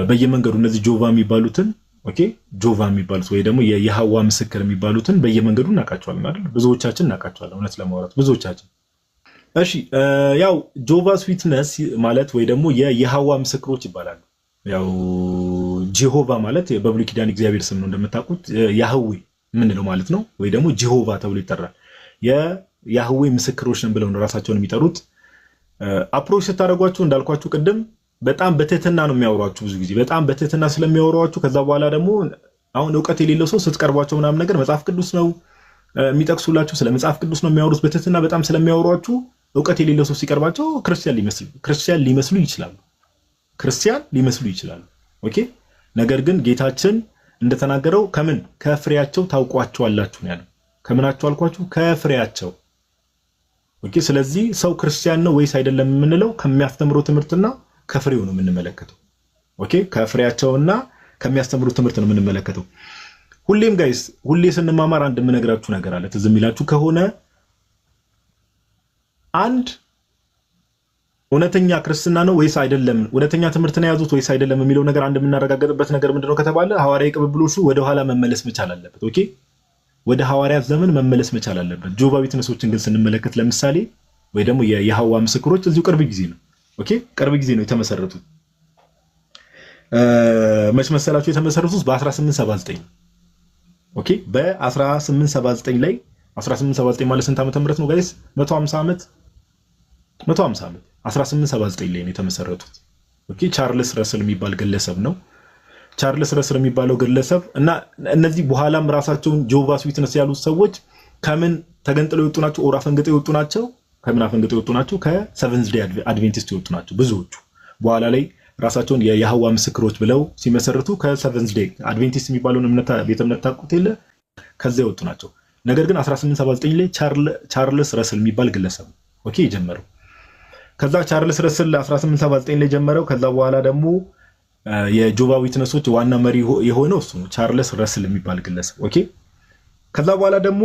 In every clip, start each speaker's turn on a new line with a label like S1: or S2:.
S1: በየመንገዱ እነዚህ ጆቫ የሚባሉትን ኦኬ ጆቫ የሚባሉት ወይ ደግሞ የየሐዋ ምስክር የሚባሉትን በየመንገዱ እናውቃቸዋለን አይደል? ብዙዎቻችን እናውቃቸዋለን እውነት ለማውራት ብዙዎቻችን። እሺ ያው ጆቫስ ዊትነስ ማለት ወይ ደግሞ የየሐዋ ምስክሮች ይባላሉ። ያው ጄሆቫ ማለት በብሉይ ኪዳን እግዚአብሔር ስም ነው እንደምታውቁት፣ ያህዌ የምንለው ማለት ነው። ወይ ደግሞ ጄሆቫ ተብሎ ይጠራል። የያህዌ ምስክሮች ነን ብለው ነው ራሳቸውን የሚጠሩት። አፕሮች ስታደርጓቸው እንዳልኳችሁ ቅድም በጣም በትህትና ነው የሚያወሯችሁ። ብዙ ጊዜ በጣም በትህትና ስለሚያወሯችሁ ከዛ በኋላ ደግሞ አሁን እውቀት የሌለው ሰው ስትቀርቧቸው ምናምን ነገር መጽሐፍ ቅዱስ ነው የሚጠቅሱላችሁ፣ ስለ መጽሐፍ ቅዱስ ነው የሚያወሩት። በትህትና በጣም ስለሚያወሯችሁ እውቀት የሌለው ሰው ሲቀርባቸው ክርስቲያን ሊመስሉ ይችላሉ። ክርስቲያን ሊመስሉ ይችላሉ። ኦኬ ነገር ግን ጌታችን እንደተናገረው ከምን ከፍሬያቸው ታውቋቸዋላችሁ ነው ያለው። ከምናቸው አልኳችሁ? ከፍሬያቸው። ኦኬ ስለዚህ ሰው ክርስቲያን ነው ወይስ አይደለም የምንለው ከሚያስተምረው ትምህርትና ከፍሬው ነው የምንመለከተው። ኦኬ ከፍሬያቸውና ከሚያስተምሩት ትምህርት ነው የምንመለከተው። ሁሌም ጋይስ ሁሌ ስንማማር አንድ የምነግራችሁ ነገር አለ። ትዝ የሚላችሁ ከሆነ አንድ እውነተኛ ክርስትና ነው ወይስ አይደለም፣ እውነተኛ ትምህርት ነው የያዙት ወይስ አይደለም የሚለው ነገር አንድ የምናረጋግጥበት ነገር ምንድነው ከተባለ ሐዋርያዊ ቅብብሎሹ ወደ ኋላ መመለስ መቻል አለበት። ኦኬ ወደ ሐዋርያት ዘመን መመለስ መቻል አለበት። ጆቫ ዊትነሶችን ግን ስንመለከት ለምሳሌ ወይ ደግሞ የየሐዋ ምስክሮች እዚሁ ቅርብ ጊዜ ነው ኦኬ ቅርብ ጊዜ ነው የተመሰረቱት። መች መሰላችሁ የተመሰረቱት? በ1879 ኦኬ በ1879 ላይ 1879 ማለት ስንት ዓመተ ምህረት ነው ጋይስ? 150 ዓመት 1879 ላይ ነው የተመሰረቱት። ኦኬ ቻርልስ ረስል የሚባል ግለሰብ ነው። ቻርልስ ረስል የሚባለው ግለሰብ እና እነዚህ በኋላም ራሳቸውን ጆቫስ ዊትነስ ያሉት ሰዎች ከምን ተገንጥለው የወጡ ናቸው? ኦራ ፈንግጠው የወጡ ናቸው። ከምን አፈንግጠው የወጡ ናቸው? ከሰቨንዝ ዴይ አድቬንቲስት የወጡ ናቸው ብዙዎቹ። በኋላ ላይ ራሳቸውን የየሐዋ ምስክሮች ብለው ሲመሰርቱ ከሰቨንዝ ዴይ አድቬንቲስት የሚባለውን ቤተ እምነት ታውቁት የለ ከዛ የወጡ ናቸው። ነገር ግን 1879 ላይ ቻርልስ ረስል የሚባል ግለሰብ ኦኬ የጀመረው። ከዛ ቻርልስ ረስል 1879 ላይ ጀመረው። ከዛ በኋላ ደግሞ የጆቫ ዊትነሶች ዋና መሪ የሆነው እሱ ነው፣ ቻርልስ ረስል የሚባል ግለሰብ ኦኬ። ከዛ በኋላ ደግሞ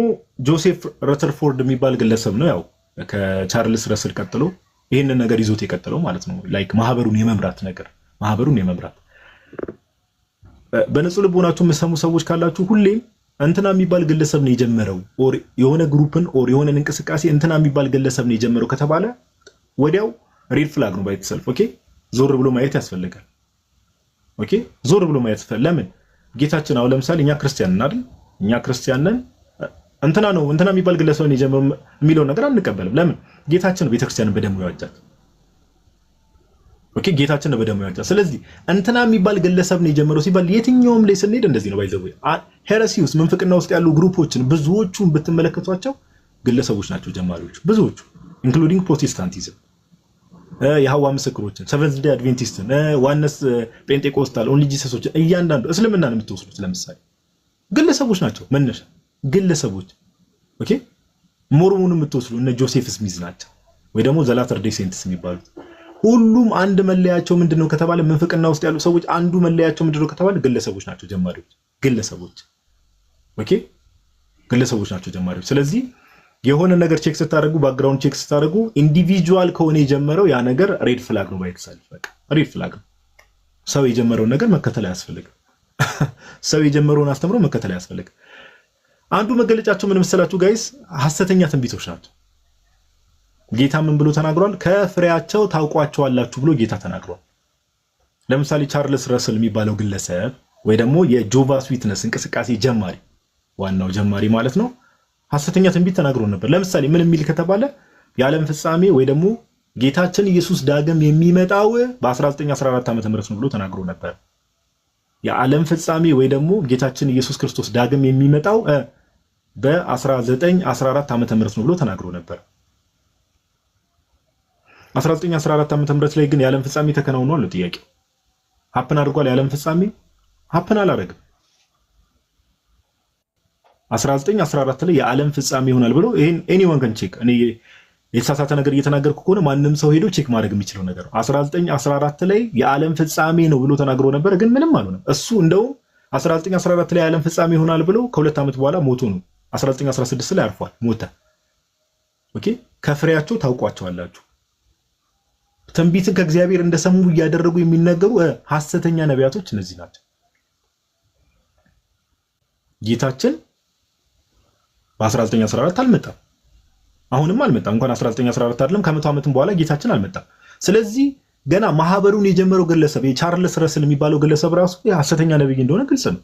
S1: ጆሴፍ ረተርፎርድ የሚባል ግለሰብ ነው ያው ከቻርልስ ረስል ቀጥሎ ይህንን ነገር ይዞት የቀጠለው ማለት ነው። ላይክ ማህበሩን የመምራት ነገር ማህበሩን የመምራት በንጹህ ልቦናችሁ የምትሰሙ ሰዎች ካላችሁ ሁሌም እንትና የሚባል ግለሰብ ነው የጀመረው ኦር የሆነ ግሩፕን ኦር የሆነን እንቅስቃሴ እንትና የሚባል ግለሰብ ነው የጀመረው ከተባለ ወዲያው ሬድ ፍላግ ነው ባይት ሰልፍ ኦኬ። ዞር ብሎ ማየት ያስፈልጋል። ኦኬ ዞር ብሎ ማየት ያስፈልጋል። ለምን ጌታችን አሁን ለምሳሌ እኛ ክርስቲያን ነን አይደል? እኛ ክርስቲያን ነን እንትና ነው እንትና የሚባል ግለሰብ ነው የጀመረው የሚለው ነገር አንቀበልም። ለምን ጌታችን ቤተክርስቲያንን በደሙ ያዋጃት ኦኬ ጌታችን በደሙ ያዋጃት። ስለዚህ እንትና የሚባል ግለሰብ ነው የጀመረው ሲባል የትኛውም ላይ ስንሄድ እንደዚህ ነው ባይዘው ሄረሲውስ ምንፍቅና ውስጥ ያሉ ግሩፖችን ብዙዎቹን ብትመለከቷቸው ግለሰቦች ናቸው ጀማሪዎች ብዙዎቹ ኢንክሉዲንግ ፕሮቴስታንቲዝም የሐዋ ምስክሮችን ሰቨንዝ ዴይ አድቬንቲስትን ዋነስ ጴንጤኮስታል ኦንሊ ጂሰሶችን እያንዳንዱ እስልምናን የምትወስዱት ለምሳሌ ግለሰቦች ናቸው መነሻ ግለሰቦች ኦኬ። ሞርሞንን የምትወስዱ እነ ጆሴፍ ስሚዝ ናቸው ወይ ደግሞ ዘላተር ዴይ ሴንትስ የሚባሉት ሁሉም አንድ መለያቸው ምንድነው ከተባለ ምንፍቅና ውስጥ ያሉ ሰዎች አንዱ መለያቸው ምንድነው ከተባለ ግለሰቦች ናቸው ጀማሪዎች ግለሰቦች ኦኬ ግለሰቦች ናቸው ጀማሪዎች። ስለዚህ የሆነ ነገር ቼክ ስታደርጉ ባክግራውንድ ቼክ ስታደርጉ ኢንዲቪጁዋል ከሆነ የጀመረው ያ ነገር ሬድ ፍላግ ነው ባይተሳልፍ በቃ ሬድ ፍላግ ነው። ሰው የጀመረውን ነገር መከተል አያስፈልግም። ሰው የጀመረውን አስተምሮ መከተል አያስፈልግም። አንዱ መገለጫቸው ምን መሰላችሁ ጋይስ? ሐሰተኛ ትንቢቶች ናቸው። ጌታ ምን ብሎ ተናግሯል? ከፍሬያቸው ታውቋቸዋላችሁ ብሎ ጌታ ተናግሯል። ለምሳሌ ቻርልስ ረስል የሚባለው ግለሰብ ወይ ደግሞ የጆቫስ ዊትነስ እንቅስቃሴ ጀማሪ ዋናው ጀማሪ ማለት ነው ሐሰተኛ ትንቢት ተናግሮ ነበር። ለምሳሌ ምን የሚል ከተባለ የዓለም ፍጻሜ ወይ ደግሞ ጌታችን ኢየሱስ ዳግም የሚመጣው በ1914 ዓመተ ምህረት ነው ብሎ ተናግሮ ነበር። የዓለም ፍጻሜ ወይ ደግሞ ጌታችን ኢየሱስ ክርስቶስ ዳግም የሚመጣው በ1914 ዓመተ ምህረት ነው ብሎ ተናግሮ ነበር። 1914 ዓመተ ምህረት ላይ ግን የዓለም ፍጻሜ ተከናውኗል ነው ጥያቄው። ሀፕን አድርጓል? የዓለም ፍጻሜ ሀፕን አላደረገም። 1914 ላይ የዓለም ፍጻሜ ይሆናል ብሎ ይሄን ኤኒዋን ካን ቼክ። እኔ የተሳሳተ ነገር እየተናገርኩ ከሆነ ማንም ሰው ሄዶ ቼክ ማድረግ የሚችለው ነገር ነው። 1914 ላይ የዓለም ፍጻሜ ነው ብሎ ተናግሮ ነበር፣ ግን ምንም አልሆነም። እሱ እንደው 1914 ላይ የዓለም ፍጻሜ ይሆናል ብሎ ከሁለት ዓመት በኋላ ሞቶ ነው 1916 ላይ አርፏል፣ ሞተ። ኦኬ ከፍሬያቸው ታውቋቸዋላችሁ ትንቢትን ከእግዚአብሔር እንደሰሙ እያደረጉ የሚነገሩ ሐሰተኛ ነቢያቶች እነዚህ ናቸው። ጌታችን በ1914 አልመጣም፣ አሁንም አልመጣም። እንኳን 1914 አይደለም ከ100 ዓመትም በኋላ ጌታችን አልመጣም። ስለዚህ ገና ማህበሩን የጀመረው ግለሰብ የቻርልስ ረስል የሚባለው ግለሰብ ራሱ ሐሰተኛ ነብይ እንደሆነ ግልጽ ነው።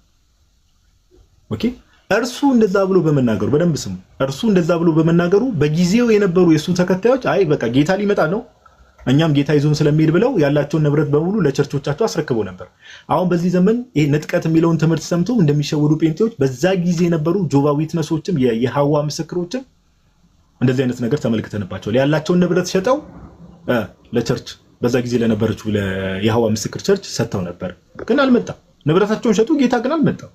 S1: ኦኬ እርሱ እንደዛ ብሎ በመናገሩ በደንብ ስሙ። እርሱ እንደዛ ብሎ በመናገሩ በጊዜው የነበሩ የሱ ተከታዮች አይ በቃ ጌታ ሊመጣ ነው እኛም ጌታ ይዞን ስለሚሄድ ብለው ያላቸውን ንብረት በሙሉ ለቸርቾቻቸው አስረክበው ነበር። አሁን በዚህ ዘመን ይሄ ንጥቀት የሚለውን ትምህርት ሰምተው እንደሚሸወዱ ጴንጤዎች በዛ ጊዜ የነበሩ ጆቫ ዊትነሶችም የሐዋ ምስክሮችም እንደዚህ አይነት ነገር ተመልክተንባቸዋል። ያላቸውን ንብረት ሸጠው ለቸርች በዛ ጊዜ ለነበረችው የሐዋ ምስክር ቸርች ሰጥተው ነበር፣ ግን አልመጣም። ንብረታቸውን ሸጡ፣ ጌታ ግን አልመጣም።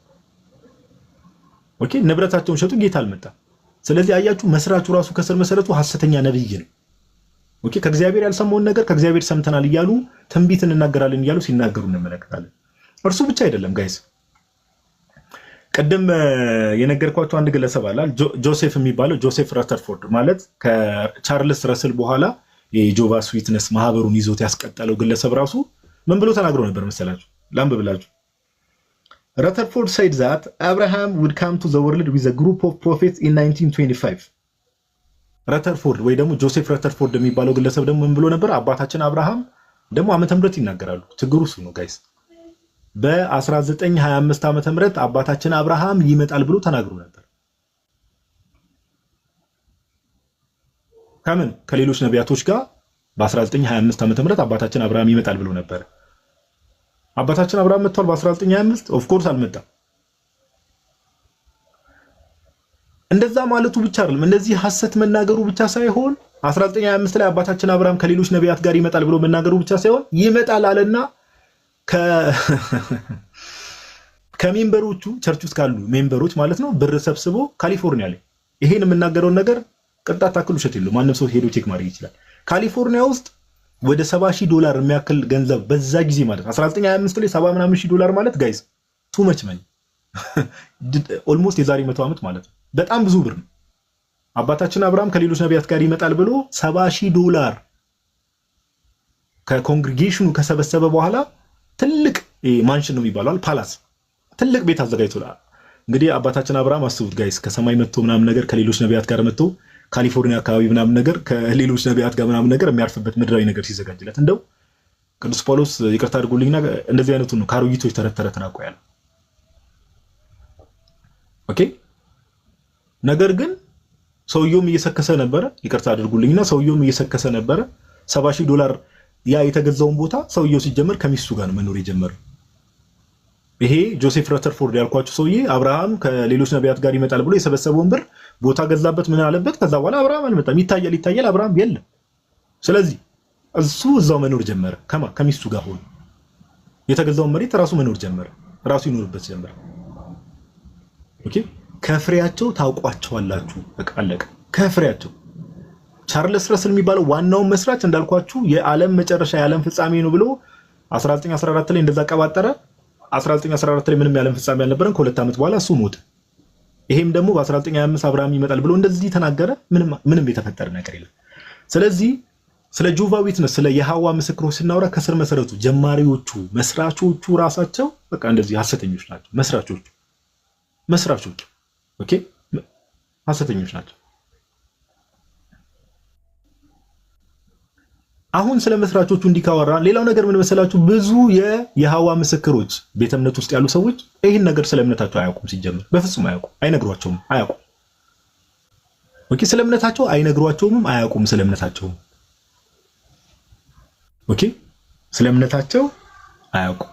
S1: ኦኬ ንብረታቸውን ሸጡ፣ ጌታ አልመጣም። ስለዚህ አያችሁ መስራቹ ራሱ ከስር መሰረቱ ሐሰተኛ ነብይ ነው። ኦኬ ከእግዚአብሔር ያልሰማውን ነገር ከእግዚአብሔር ሰምተናል እያሉ ትንቢትን እናገራለን እያሉ ሲናገሩ እንመለከታለን። እርሱ ብቻ አይደለም ጋይስ፣ ቀደም የነገርኳቸው አንድ ግለሰብ አለ ጆሴፍ የሚባለው ጆሴፍ ረተርፎርድ ማለት ከቻርልስ ረስል በኋላ የጆቫስ ዊትነስ ማህበሩን ይዞት ያስቀጠለው ግለሰብ ራሱ ምን ብሎ ተናግሮ ነበር መሰላችሁ? ላንብብላችሁ። Rutherford said that Abraham would come to the world with a group of prophets in 1925. ረተርፎርድ ወይ ደግሞ ጆሴፍ ረተርፎርድ የሚባለው ግለሰብ ደግሞ ምን ብሎ ነበር? አባታችን አብርሃም ደግሞ ዓመተ ምህረት ይናገራሉ። ችግሩ እሱ ነው ጋይስ። በ1925 ዓመተ ምህረት አባታችን አብርሃም ይመጣል ብሎ ተናግሮ ነበር። ከምን ከሌሎች ነቢያቶች ጋር በ1925 ዓመተ ምህረት አባታችን አብርሃም ይመጣል ብሎ ነበር። አባታችን አብርሃም መጥቷል በ1925? ኦፍ ኮርስ አልመጣም። እንደዛ ማለቱ ብቻ አይደለም፣ እንደዚህ ሐሰት መናገሩ ብቻ ሳይሆን 1925 ላይ አባታችን አብርሃም ከሌሎች ነቢያት ጋር ይመጣል ብሎ መናገሩ ብቻ ሳይሆን ይመጣል አለና ከሜምበሮቹ ቸርች ውስጥ ካሉ ሜምበሮች ማለት ነው ብር ሰብስቦ ካሊፎርኒያ ላይ ይሄን የምናገረውን ነገር ቅጣት ታክል ውሸት የለው ማንም ሰው ሄዶ ቼክ ማድረግ ይችላል። ካሊፎርኒያ ውስጥ ወደ $70,000 የሚያክል ገንዘብ በዛ ጊዜ ማለት 1925 ላይ $70,000 ማለት ጋይስ ቱ መች መኒ ኦልሞስት የዛሬ 100 ዓመት ማለት ነው። በጣም ብዙ ብር ነው። አባታችን አብርሃም ከሌሎች ነቢያት ጋር ይመጣል ብሎ $70,000 ከኮንግሪጌሽኑ ከሰበሰበ በኋላ ትልቅ ማንሽን ነው የሚባለው ፓላስ ትልቅ ቤት አዘጋጅቶላል። እንግዲህ አባታችን አብርሃም አስቡት ጋይስ ከሰማይ መጥቶ ምናምን ነገር ከሌሎች ነቢያት ጋር መጥቶ ካሊፎርኒያ አካባቢ ምናምን ነገር ከሌሎች ነቢያት ጋር ምናምን ነገር የሚያርፍበት ምድራዊ ነገር ሲዘጋጅለት እንደው ቅዱስ ጳውሎስ ይቅርታ አድርጉልኝና እንደዚህ አይነቱን ነው ካሮጊቶች ተረተረ ያለ። ኦኬ ነገር ግን ሰውየውም እየሰከሰ ነበረ። ይቅርታ አድርጉልኝና ሰውየውም እየሰከሰ ነበረ። $70,000 ያ የተገዛውን ቦታ ሰውየው ሲጀመር ከሚስቱ ጋር ነው መኖር የጀመረው። ይሄ ጆሴፍ ረተርፎርድ ያልኳችሁ ሰውዬ አብርሃም ከሌሎች ነቢያት ጋር ይመጣል ብሎ የሰበሰበውን ብር ቦታ ገዛበት ምን አለበት። ከዛ በኋላ አብርሃም አልመጣም። ይታያል አብርሃም የለም። ስለዚህ እሱ እዛው መኖር ጀመረ። ከሚስቱ ጋር ሆኖ የተገዛውን መሬት ራሱ መኖር ጀመረ፣ ራሱ ይኖርበት ጀመረ። ኦኬ ከፍሬያቸው ታውቋቸዋላችሁ። በቃ አለቀ። ከፍሬያቸው ቻርልስ ረስል የሚባለው ዋናውን መስራች እንዳልኳችሁ የዓለም መጨረሻ የዓለም ፍጻሜ ነው ብሎ 1914 ላይ እንደዛ ቀባጠረ። 1914 ላይ ምንም የዓለም ፍጻሜ አልነበረም። ከሁለት ዓመት በኋላ እሱ ሞተ። ይሄም ደግሞ በ1925 አብርሃም ይመጣል ብሎ እንደዚህ ተናገረ። ምንም የተፈጠረ ነገር የለም። ስለዚህ ስለ ጆቫ ዊትነስ ስለ የሐዋ ምስክሮች ስናወራ ከስር መሰረቱ ጀማሪዎቹ መስራቾቹ ራሳቸው በቃ እንደዚህ ሐሰተኞች ናቸው። መስራቾቹ ኦኬ ሐሰተኞች ናቸው። አሁን ስለ መስራቾቹ እንዲካወራ ሌላው ነገር ምን መሰላችሁ? ብዙ የሐዋ ምስክሮች ቤተ እምነት ውስጥ ያሉ ሰዎች ይህን ነገር ስለ እምነታቸው አያውቁም። ሲጀምር በፍጹም አያውቁም፣ አይነግሯቸውም፣ አያውቁም። ኦኬ ስለ እምነታቸው አይነግሯቸውም፣ አያውቁም ስለ እምነታቸው። ኦኬ ስለ እምነታቸው አያውቁም።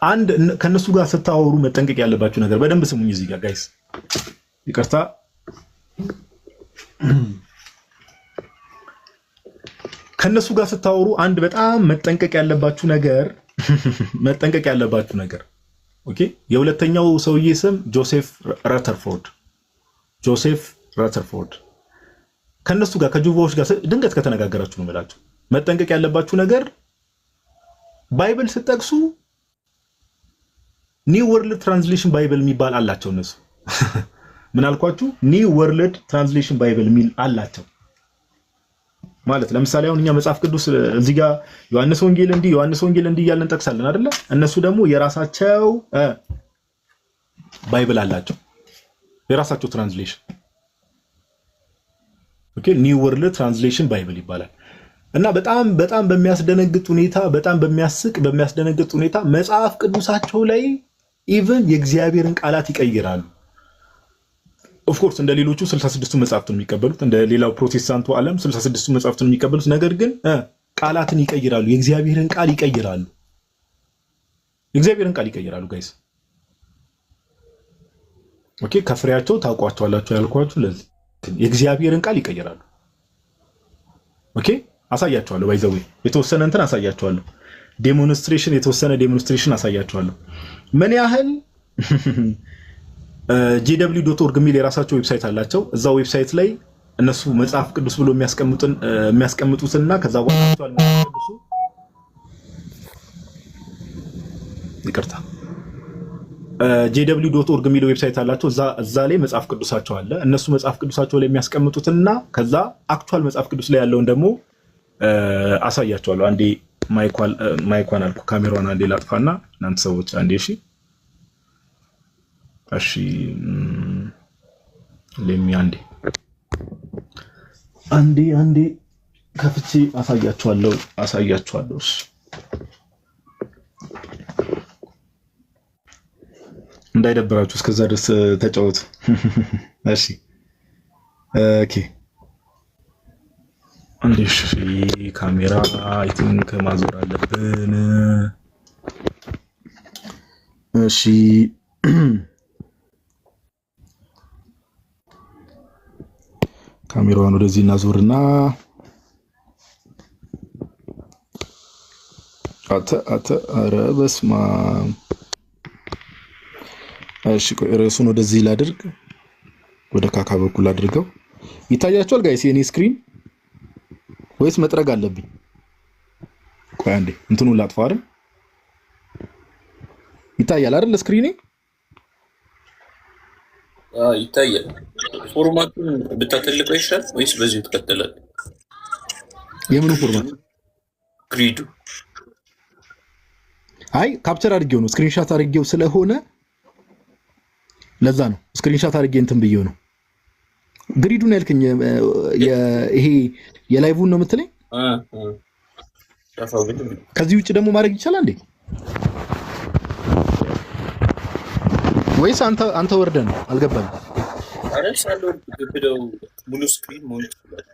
S1: አንድ ከነሱ ጋር ስታወሩ መጠንቀቅ ያለባችሁ ነገር በደንብ ስሙኝ። እዚህ ጋር ጋይስ ይቅርታ ከነሱ ጋር ስታወሩ አንድ በጣም መጠንቀቅ ያለባችሁ ነገር ኦኬ የሁለተኛው ሰውዬ ስም ጆሴፍ ረተርፎርድ ከነሱ ጋር ከጆቫዎች ጋር ድንገት ከተነጋገራችሁ ነው የምላችሁ መጠንቀቅ ያለባችሁ ነገር ባይብል ስትጠቅሱ ኒው ወርልድ ትራንስሌሽን ባይብል የሚባል አላቸው እነሱ ምን አልኳችሁ ኒው ወርልድ ትራንስሌሽን ባይብል የሚል አላቸው ማለት ለምሳሌ አሁን እኛ መጽሐፍ ቅዱስ እዚህ ጋር ዮሐንስ ወንጌል እንዲህ እያልን እንጠቅሳለን አይደለ? እነሱ ደግሞ የራሳቸው ባይብል አላቸው፣ የራሳቸው ትራንስሌሽን። ኦኬ ኒው ወርልድ ትራንስሌሽን ባይብል ይባላል። እና በጣም በሚያስደነግጥ ሁኔታ በሚያስደነግጥ ሁኔታ መጽሐፍ ቅዱሳቸው ላይ ኢቭን የእግዚአብሔርን ቃላት ይቀይራሉ። ኦፍኮርስ እንደ ሌሎቹ 66ቱ መጽሐፍትን የሚቀበሉት እንደ ሌላው ፕሮቴስታንቱ ዓለም 66ቱ መጽሐፍትን የሚቀበሉት፣ ነገር ግን ቃላትን ይቀይራሉ። የእግዚአብሔርን ቃል ይቀይራሉ። ጋይስ ኦኬ ከፍሬያቸው ታውቋቸዋላችሁ ያልኳችሁ ለዚህ የእግዚአብሔርን ቃል ይቀይራሉ። ኦኬ አሳያችኋለሁ። ባይዘው የተወሰነ እንትን አሳያችኋለሁ። የተወሰነ ዴሞንስትሬሽን አሳያችኋለሁ። ምን ያህል jw.org የሚል የራሳቸው ዌብሳይት አላቸው። እዛ ዌብሳይት ላይ እነሱ መጽሐፍ ቅዱስ ብሎ የሚያስቀምጡትና ከዛ በኋላ አክቹዋል መጽሐፍ ቅዱሱ ይቅርታ jw.org የሚል ዌብሳይት አላቸው። እዛ ላይ መጽሐፍ ቅዱሳቸው አለ። እነሱ መጽሐፍ ቅዱሳቸው ላይ የሚያስቀምጡትና ከዛ አክቹዋል መጽሐፍ ቅዱስ ላይ ያለውን ደግሞ አሳያችኋለሁ። አንዴ ማይኳን አልኩ፣ ካሜራውን አንዴ ላጥፋና እናንተ ሰዎች አንዴ እሺ ለሚ አንዴ ከፍቼ አሳያችኋለሁ። እንዳይደብራችሁ እስከዛ ድረስ ተጫወቱ። እሺ ኦኬ አንዴ ካሜራ አይ ቲንክ ማዞር አለብን። እሺ ካሜራውን ወደዚህ እናዞርና ኧረ በስመ አብ። እሺ ቆይ ርዕሱን ወደዚህ ላድርግ፣ ወደ ካካ በኩል አድርገው። ይታያችኋል ጋይስ የኔ ስክሪን ወይስ መጥረግ አለብኝ? ቆይ አንዴ እንትኑን ላጥፋው አይደል? ይታያል አይደል ስክሪኔ?
S2: ይታያል። ፎርማቱን ብታተልቀው ይሻል ወይስ በዚሁ ትቀጥላለህ?
S1: የምኑ ፎርማት?
S2: ግሪዱ።
S1: አይ ካፕቸር አድርጌው ነው፣ ስክሪንሾት አድርጌው ስለሆነ ለዛ ነው ስክሪንሾት አድርጌ እንትን ብዬው ነው። ግሪዱን ያልከኝ ይሄ የላይቭውን ነው የምትለኝ? ከዚህ ውጭ ደግሞ ማድረግ ይቻላል እንዴ? ወይስ አንተ ወርደህ ነው? አልገባኝም።
S2: አረሳለው ግብደው ሙሉ ስክሪን ሞል ይችላል።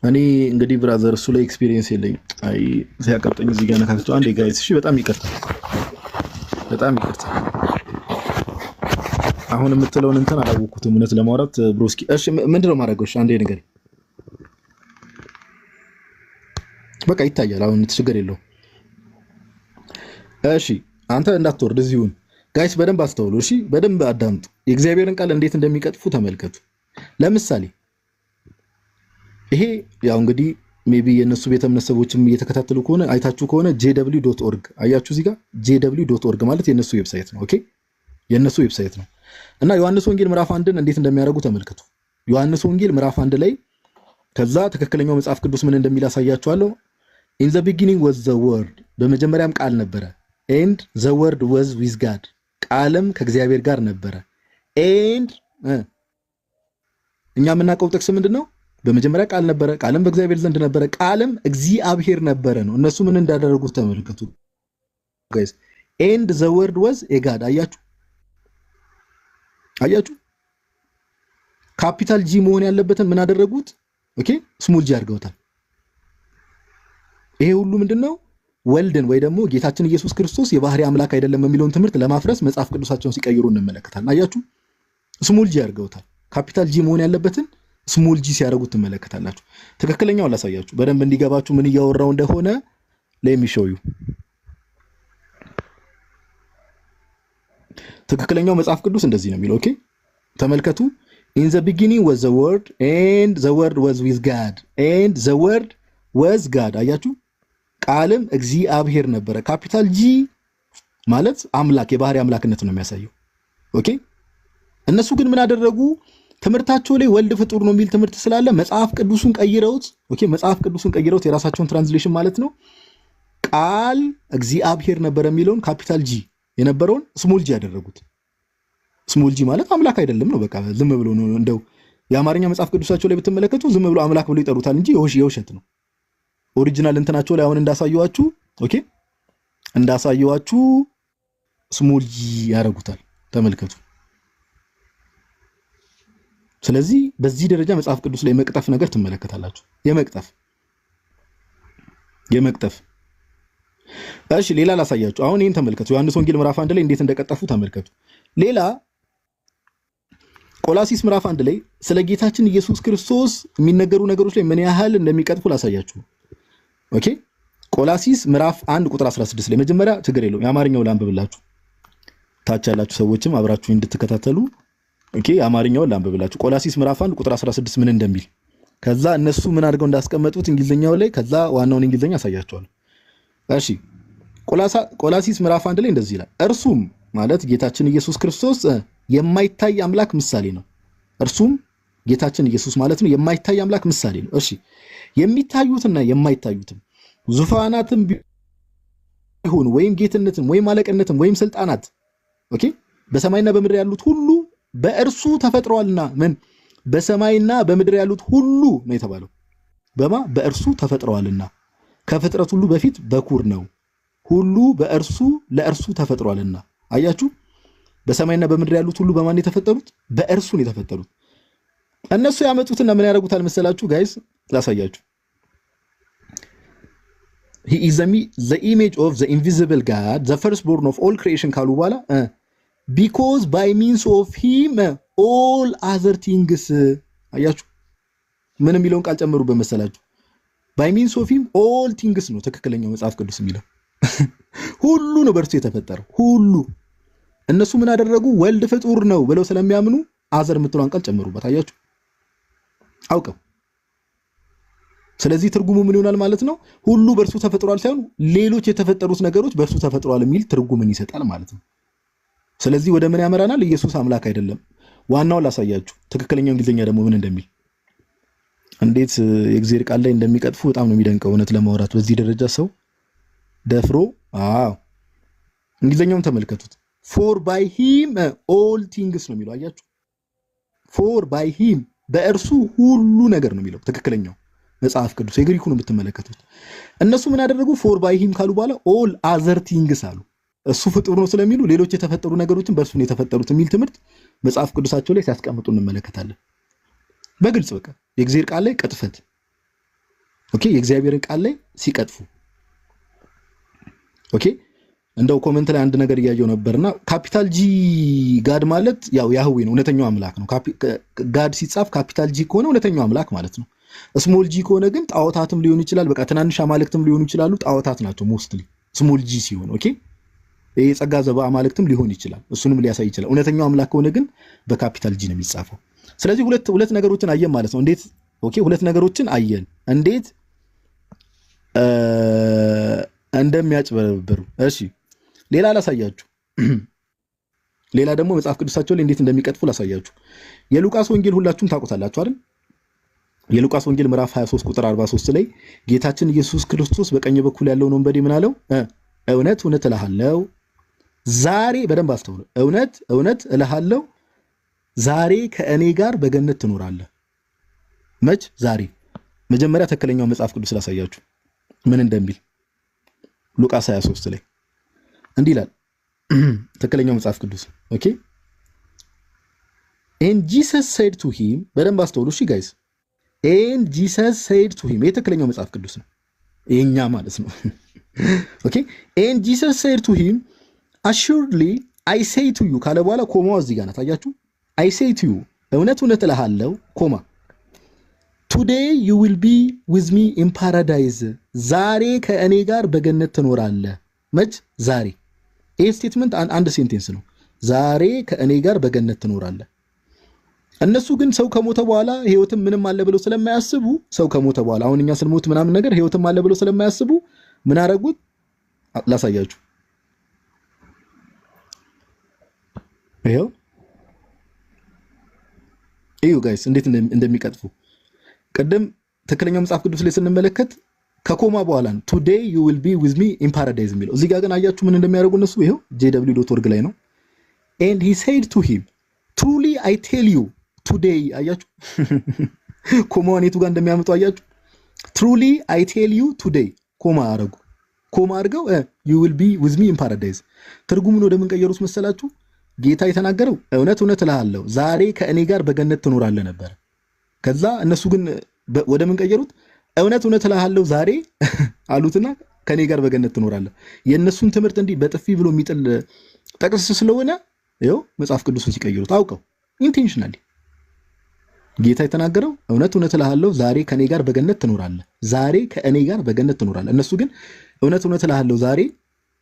S1: እኔ እንግዲህ ብራዘር እሱ ላይ ኤክስፒሪየንስ የለኝም። አይ ሲያቀብጠኝ እዚህ ጋር ነካክቶ አንዴ ጋይስ፣ እሺ በጣም ይቅርታ። አሁን የምትለውን እንትን አላወኩትም እውነት ለማውራት ብሮስኪ። እሺ ምንድነው ማድረገው? እሺ አንዴ ነገር በቃ ይታያል። አሁን ችግር የለውም። እሺ አንተ እንዳትወርድ እዚሁን ጋይስ፣ በደንብ አስተውሉ። እሺ በደንብ አዳምጡ። የእግዚአብሔርን ቃል እንዴት እንደሚቀጥፉ ተመልከቱ። ለምሳሌ ይሄ ያው እንግዲህ ሜቢ የነሱ ቤተ እምነት ሰዎችም እየተከታተሉ ከሆነ አይታችሁ ከሆነ jw.org አያችሁ፣ እዚህ ጋር jw.org ማለት የነሱ ዌብሳይት ነው። ኦኬ የነሱ ዌብሳይት ነው። እና ዮሐንስ ወንጌል ምዕራፍ 1ን እንዴት እንደሚያደርጉ ተመልከቱ። ዮሐንስ ወንጌል ምዕራፍ 1 ላይ ከዛ ትክክለኛው መጽሐፍ ቅዱስ ምን እንደሚል አሳያችኋለሁ። in the beginning was the word በመጀመሪያም ቃል ነበረ and the word was with God ቃልም ከእግዚአብሔር ጋር ነበረ and እኛ የምናውቀው ጥቅስ ምንድነው? በመጀመሪያ ቃል ነበረ፣ ቃልም በእግዚአብሔር ዘንድ ነበረ፣ ቃልም እግዚአብሔር ነበረ ነው። እነሱ ምን እንዳደረጉት ተመልከቱ ጋይስ። and the word was a God አያችሁ ካፒታል ጂ መሆን ያለበትን ምን አደረጉት? ኦኬ ስሞል ጂ አድርገውታል። ይሄ ሁሉ ምንድነው? ወልድን ወይ ደግሞ ጌታችን ኢየሱስ ክርስቶስ የባህሪ አምላክ አይደለም የሚለውን ትምህርት ለማፍረስ መጽሐፍ ቅዱሳቸውን ሲቀይሩ እንመለከታለን። አያችሁ ስሞል ጂ አድርገውታል። ካፒታል ጂ መሆን ያለበትን ስሞል ጂ ሲያደርጉት ትመለከታላችሁ። ትክክለኛውን ላሳያችሁ በደንብ እንዲገባችሁ ምን እያወራው እንደሆነ ለሚሾዩ ትክክለኛው መጽሐፍ ቅዱስ እንደዚህ ነው የሚለው። ኦኬ ተመልከቱ። in the beginning was the word and the word was with God and the word was God አያችሁ ቃልም እግዚአብሔር ነበረ። ካፒታል ጂ ማለት አምላክ የባህሪ አምላክነት ነው የሚያሳየው። ኦኬ እነሱ ግን ምን አደረጉ? ትምህርታቸው ላይ ወልድ ፍጡር ነው የሚል ትምህርት ስላለ መጽሐፍ ቅዱሱን ቀይረውት መጽሐፍ ቅዱስን ቀይረውት የራሳቸውን ትራንስሌሽን ማለት ነው ቃል እግዚአብሔር ነበር የሚለውን ካፒታል ጂ የነበረውን ስሞል ጂ ያደረጉት። ስሞል ጂ ማለት አምላክ አይደለም ነው፣ በቃ ዝም ብሎ ነው። እንደው የአማርኛ መጽሐፍ ቅዱሳቸው ላይ ብትመለከቱ ዝም ብሎ አምላክ ብሎ ይጠሩታል እንጂ የውሸት ነው። ኦሪጂናል እንትናቸው ላይ አሁን እንዳሳየዋችሁ ስሞል ጂ ያደርጉታል። ተመልከቱ። ስለዚህ በዚህ ደረጃ መጽሐፍ ቅዱስ ላይ መቅጠፍ ነገር ትመለከታላችሁ። የመቅጠፍ እሺ፣ ሌላ ላሳያችሁ። አሁን ይሄን ተመልከቱ። ዮሐንስ ወንጌል ምዕራፍ 1 ላይ እንዴት እንደቀጠፉ ተመልከቱ። ሌላ ቆላሲስ ምዕራፍ 1 ላይ ስለ ጌታችን ኢየሱስ ክርስቶስ የሚነገሩ ነገሮች ላይ ምን ያህል እንደሚቀጥፉ ላሳያችሁ። ኦኬ፣ ቆላሲስ ምዕራፍ 1 ቁጥር 16 ላይ መጀመሪያ ችግር የለውም የአማርኛው ላንብብላችሁ፣ ታች ያላችሁ ሰዎችም አብራችሁ እንድትከታተሉ። ኦኬ፣ የአማርኛውን ላንብብላችሁ። ቆላሲስ ምዕራፍ 1 ቁጥር 16 ምን እንደሚል፣ ከዛ እነሱ ምን አድርገው እንዳስቀመጡት እንግሊዘኛው ላይ፣ ከዛ ዋናውን እንግሊዘኛ አሳያችኋለሁ። እሺ፣ ቆላሲስ ምዕራፍ 1 ላይ እንደዚህ ይላል። እርሱም ማለት ጌታችን ኢየሱስ ክርስቶስ የማይታይ አምላክ ምሳሌ ነው። እርሱም ጌታችን ኢየሱስ ማለት ነው የማይታይ አምላክ ምሳሌ ነው። እሺ፣ የሚታዩትና የማይታዩትም ዙፋናትም ቢሆኑ ወይም ጌትነትም ወይም አለቅነትም ወይም ስልጣናት ኦኬ በሰማይና በምድር ያሉት ሁሉ በእርሱ ተፈጥረዋልና። ምን በሰማይና በምድር ያሉት ሁሉ ነው የተባለው በእርሱ ተፈጥረዋልና። ከፍጥረት ሁሉ በፊት በኩር ነው። ሁሉ በእርሱ ለእርሱ ተፈጥሯልና። አያችሁ፣ በሰማይና በምድር ያሉት ሁሉ በማን የተፈጠሩት? በእርሱ ነው የተፈጠሩት። እነሱ ያመጡትና ምን ያደርጉታል መሰላችሁ ጋይስ? ላሳያችሁ። he is the image of the invisible God, the firstborn of all creation ካሉ በኋላ because by means of him all other things። አያችሁ፣ ምን የሚለውን ቃል ጨምሩበት መሰላችሁ? by means of him all things ነው ትክክለኛው መጽሐፍ ቅዱስ የሚለው ሁሉ ነው በእርሱ የተፈጠረው ሁሉ። እነሱ ምን አደረጉ? ወልድ ፍጡር ነው ብለው ስለሚያምኑ አዘር የምትለውን ቃል ጨምሩበት። አያችሁ፣ አውቀው። ስለዚህ ትርጉሙ ምን ይሆናል ማለት ነው? ሁሉ በእርሱ ተፈጥሯል ሳይሆን ሌሎች የተፈጠሩት ነገሮች በእርሱ ተፈጥሯል የሚል ትርጉምን ይሰጣል ማለት ነው። ስለዚህ ወደ ምን ያመራናል? ኢየሱስ አምላክ አይደለም። ዋናውን ላሳያችሁ፣ ትክክለኛው እንግሊዝኛ ደግሞ ምን እንደሚል፣ እንዴት የእግዚአብሔር ቃል ላይ እንደሚቀጥፉ በጣም ነው የሚደንቀው። እውነት ለማውራት በዚህ ደረጃ ሰው ደፍሮ እንግሊዝኛውን ተመልከቱት። for by him all things ነው የሚለው። አያችሁ፣ for by him በእርሱ ሁሉ ነገር ነው የሚለው ትክክለኛው መጽሐፍ ቅዱስ። የግሪኩን ብትመለከቱት እነሱ ምን አደረጉ? for by him ካሉ በኋላ all other things አሉ። እሱ ፍጡር ነው ስለሚሉ ሌሎች የተፈጠሩ ነገሮችን በእርሱ ነው የተፈጠሩት የሚል ትምህርት መጽሐፍ ቅዱሳቸው ላይ ሲያስቀምጡ እንመለከታለን። በግልጽ በቃ የእግዚአብሔር ቃል ላይ ቅጥፈት። ኦኬ፣ የእግዚአብሔርን ቃል ላይ ሲቀጥፉ። ኦኬ፣ እንደው ኮሜንት ላይ አንድ ነገር እያየው ነበርና ካፒታል ጂ ጋድ ማለት ያው ያህዌ ነው፣ እውነተኛው አምላክ ነው። ጋድ ሲጻፍ ካፒታል ጂ ከሆነ እውነተኛው አምላክ ማለት ነው። ስሞል ጂ ከሆነ ግን ጣዖታትም ሊሆኑ ይችላል። በቃ ትናንሽ አማልክትም ሊሆኑ ይችላሉ። ጣዖታት ናቸው ሞስትሊ ስሞል ጂ ሲሆን። ኦኬ፣ የጸጋ ዘባ አማልክትም ሊሆን ይችላል። እሱንም ሊያሳይ ይችላል። እውነተኛው አምላክ ከሆነ ግን በካፒታል ጂ ነው የሚጻፈው። ስለዚህ ሁለት ነገሮችን አየን ማለት ነው። እንዴት? ኦኬ፣ ሁለት ነገሮችን አየን እንዴት እንደሚያጭበረብሩ። እሺ፣ ሌላ ላሳያችሁ። ሌላ ደግሞ መጽሐፍ ቅዱሳቸው ላይ እንዴት እንደሚቀጥፉ ላሳያችሁ። የሉቃስ ወንጌል ሁላችሁም ታውቁታላችሁ አይደል? የሉቃስ ወንጌል ምዕራፍ 23 ቁጥር 43 ላይ ጌታችን ኢየሱስ ክርስቶስ በቀኝ በኩል ያለውን ወንበዴ ምን አለው? እውነት እውነት እልሃለሁ ዛሬ፣ በደንብ አስተውሉ፣ እውነት እውነት እልሃለሁ ዛሬ ከእኔ ጋር በገነት ትኖራለህ። መች? ዛሬ። መጀመሪያ ትክክለኛው መጽሐፍ ቅዱስ ላሳያችሁ ምን እንደሚል። ሉቃስ 23 ላይ እንዲህ ይላል ትክክለኛው መጽሐፍ ቅዱስ። ኦኬ፣ and Jesus said to him፣ በደንብ አስተውሉ እሺ ጋይስ። and Jesus said to him፣ የትክክለኛው መጽሐፍ ቅዱስ ነው የኛ ማለት ነው። ኦኬ፣ and Jesus said to him assuredly I say to you ካለ በኋላ ኮማው እዚህ ጋር ናት። አያችሁ፣ I say to you እውነት እውነት እልሃለሁ ኮማ today you will be with me in paradise፣ ዛሬ ከእኔ ጋር በገነት ትኖራለህ። መች? ዛሬ። ይህ ስቴትመንት አንድ ሴንቴንስ ነው። ዛሬ ከእኔ ጋር በገነት ትኖራለህ። እነሱ ግን ሰው ከሞተ በኋላ ህይወትም ምንም አለ ብለው ስለማያስቡ፣ ሰው ከሞተ በኋላ አሁን እኛ ስንሞት ምናምን ነገር ህይወትም አለ ብለው ስለማያስቡ ምን አደረጉት? ላሳያችሁ። ይሄው እዩ ጋይስ እንዴት እንደሚቀጥፉ ቀደም ትክክለኛው መጽሐፍ ቅዱስ ላይ ስንመለከት ከኮማ በኋላ ነው ቱዴይ ዩ ዊል ቢ ዊዝ ሚ ኢን ፓራዳይዝ የሚለው። እዚህ ጋር ግን አያችሁ ምን እንደሚያደርጉ እነሱ። ይሄው jw.org ላይ ነው። and he said to him truly I tell you today አያችሁ ኮማውን የቱ ጋር እንደሚያመጡ አያችሁ። truly I tell you today ኮማ አረጉ። ኮማ አድርገው you will be with me in paradise። ትርጉሙን ወደ ምን ቀየሩት መሰላችሁ? ጌታ የተናገረው እውነት እውነት እልሃለሁ ዛሬ ከእኔ ጋር በገነት ትኖራለህ ነበር። ከዛ እነሱ ግን ወደ ምን ቀየሩት? እውነት እውነት እልሃለሁ ዛሬ አሉትና ከኔ ጋር በገነት ትኖራለህ። የእነሱን ትምህርት እንዲህ በጥፊ ብሎ የሚጥል ጥቅስ ስለሆነ ይኸው መጽሐፍ ቅዱስን ሲቀይሩት አውቀው ኢንቴንሽናሊ ጌታ የተናገረው እውነት እውነት እልሃለሁ ዛሬ ከኔ ጋር በገነት ትኖራለህ፣ ዛሬ ከእኔ ጋር በገነት ትኖራለህ። እነሱ ግን እውነት እውነት እልሃለሁ ዛሬ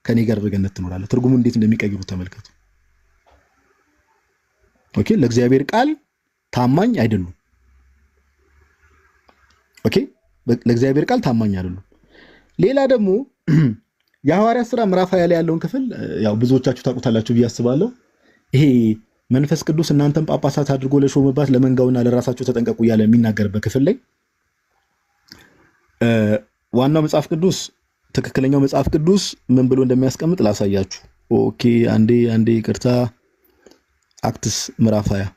S1: ከኔ ጋር በገነት ትኖራለህ። ትርጉሙ እንዴት እንደሚቀይሩት ተመልከቱ። ኦኬ ለእግዚአብሔር ቃል ታማኝ አይደሉም። ኦኬ ለእግዚአብሔር ቃል ታማኝ አይደሉም። ሌላ ደግሞ የሐዋርያት ሥራ ምዕራፍ 20 ላይ ያለውን ክፍል ያው ብዙዎቻችሁ ታውቁታላችሁ ብዬ አስባለሁ። ይሄ መንፈስ ቅዱስ እናንተን ጳጳሳት አድርጎ ለሾመባት ለመንጋውና ለራሳችሁ ተጠንቀቁ እያለ የሚናገርበት ክፍል ላይ ዋናው መጽሐፍ ቅዱስ ትክክለኛው መጽሐፍ ቅዱስ ምን ብሎ እንደሚያስቀምጥ ላሳያችሁ። ኦኬ አንዴ ይቅርታ። አክትስ ምዕራፍ 20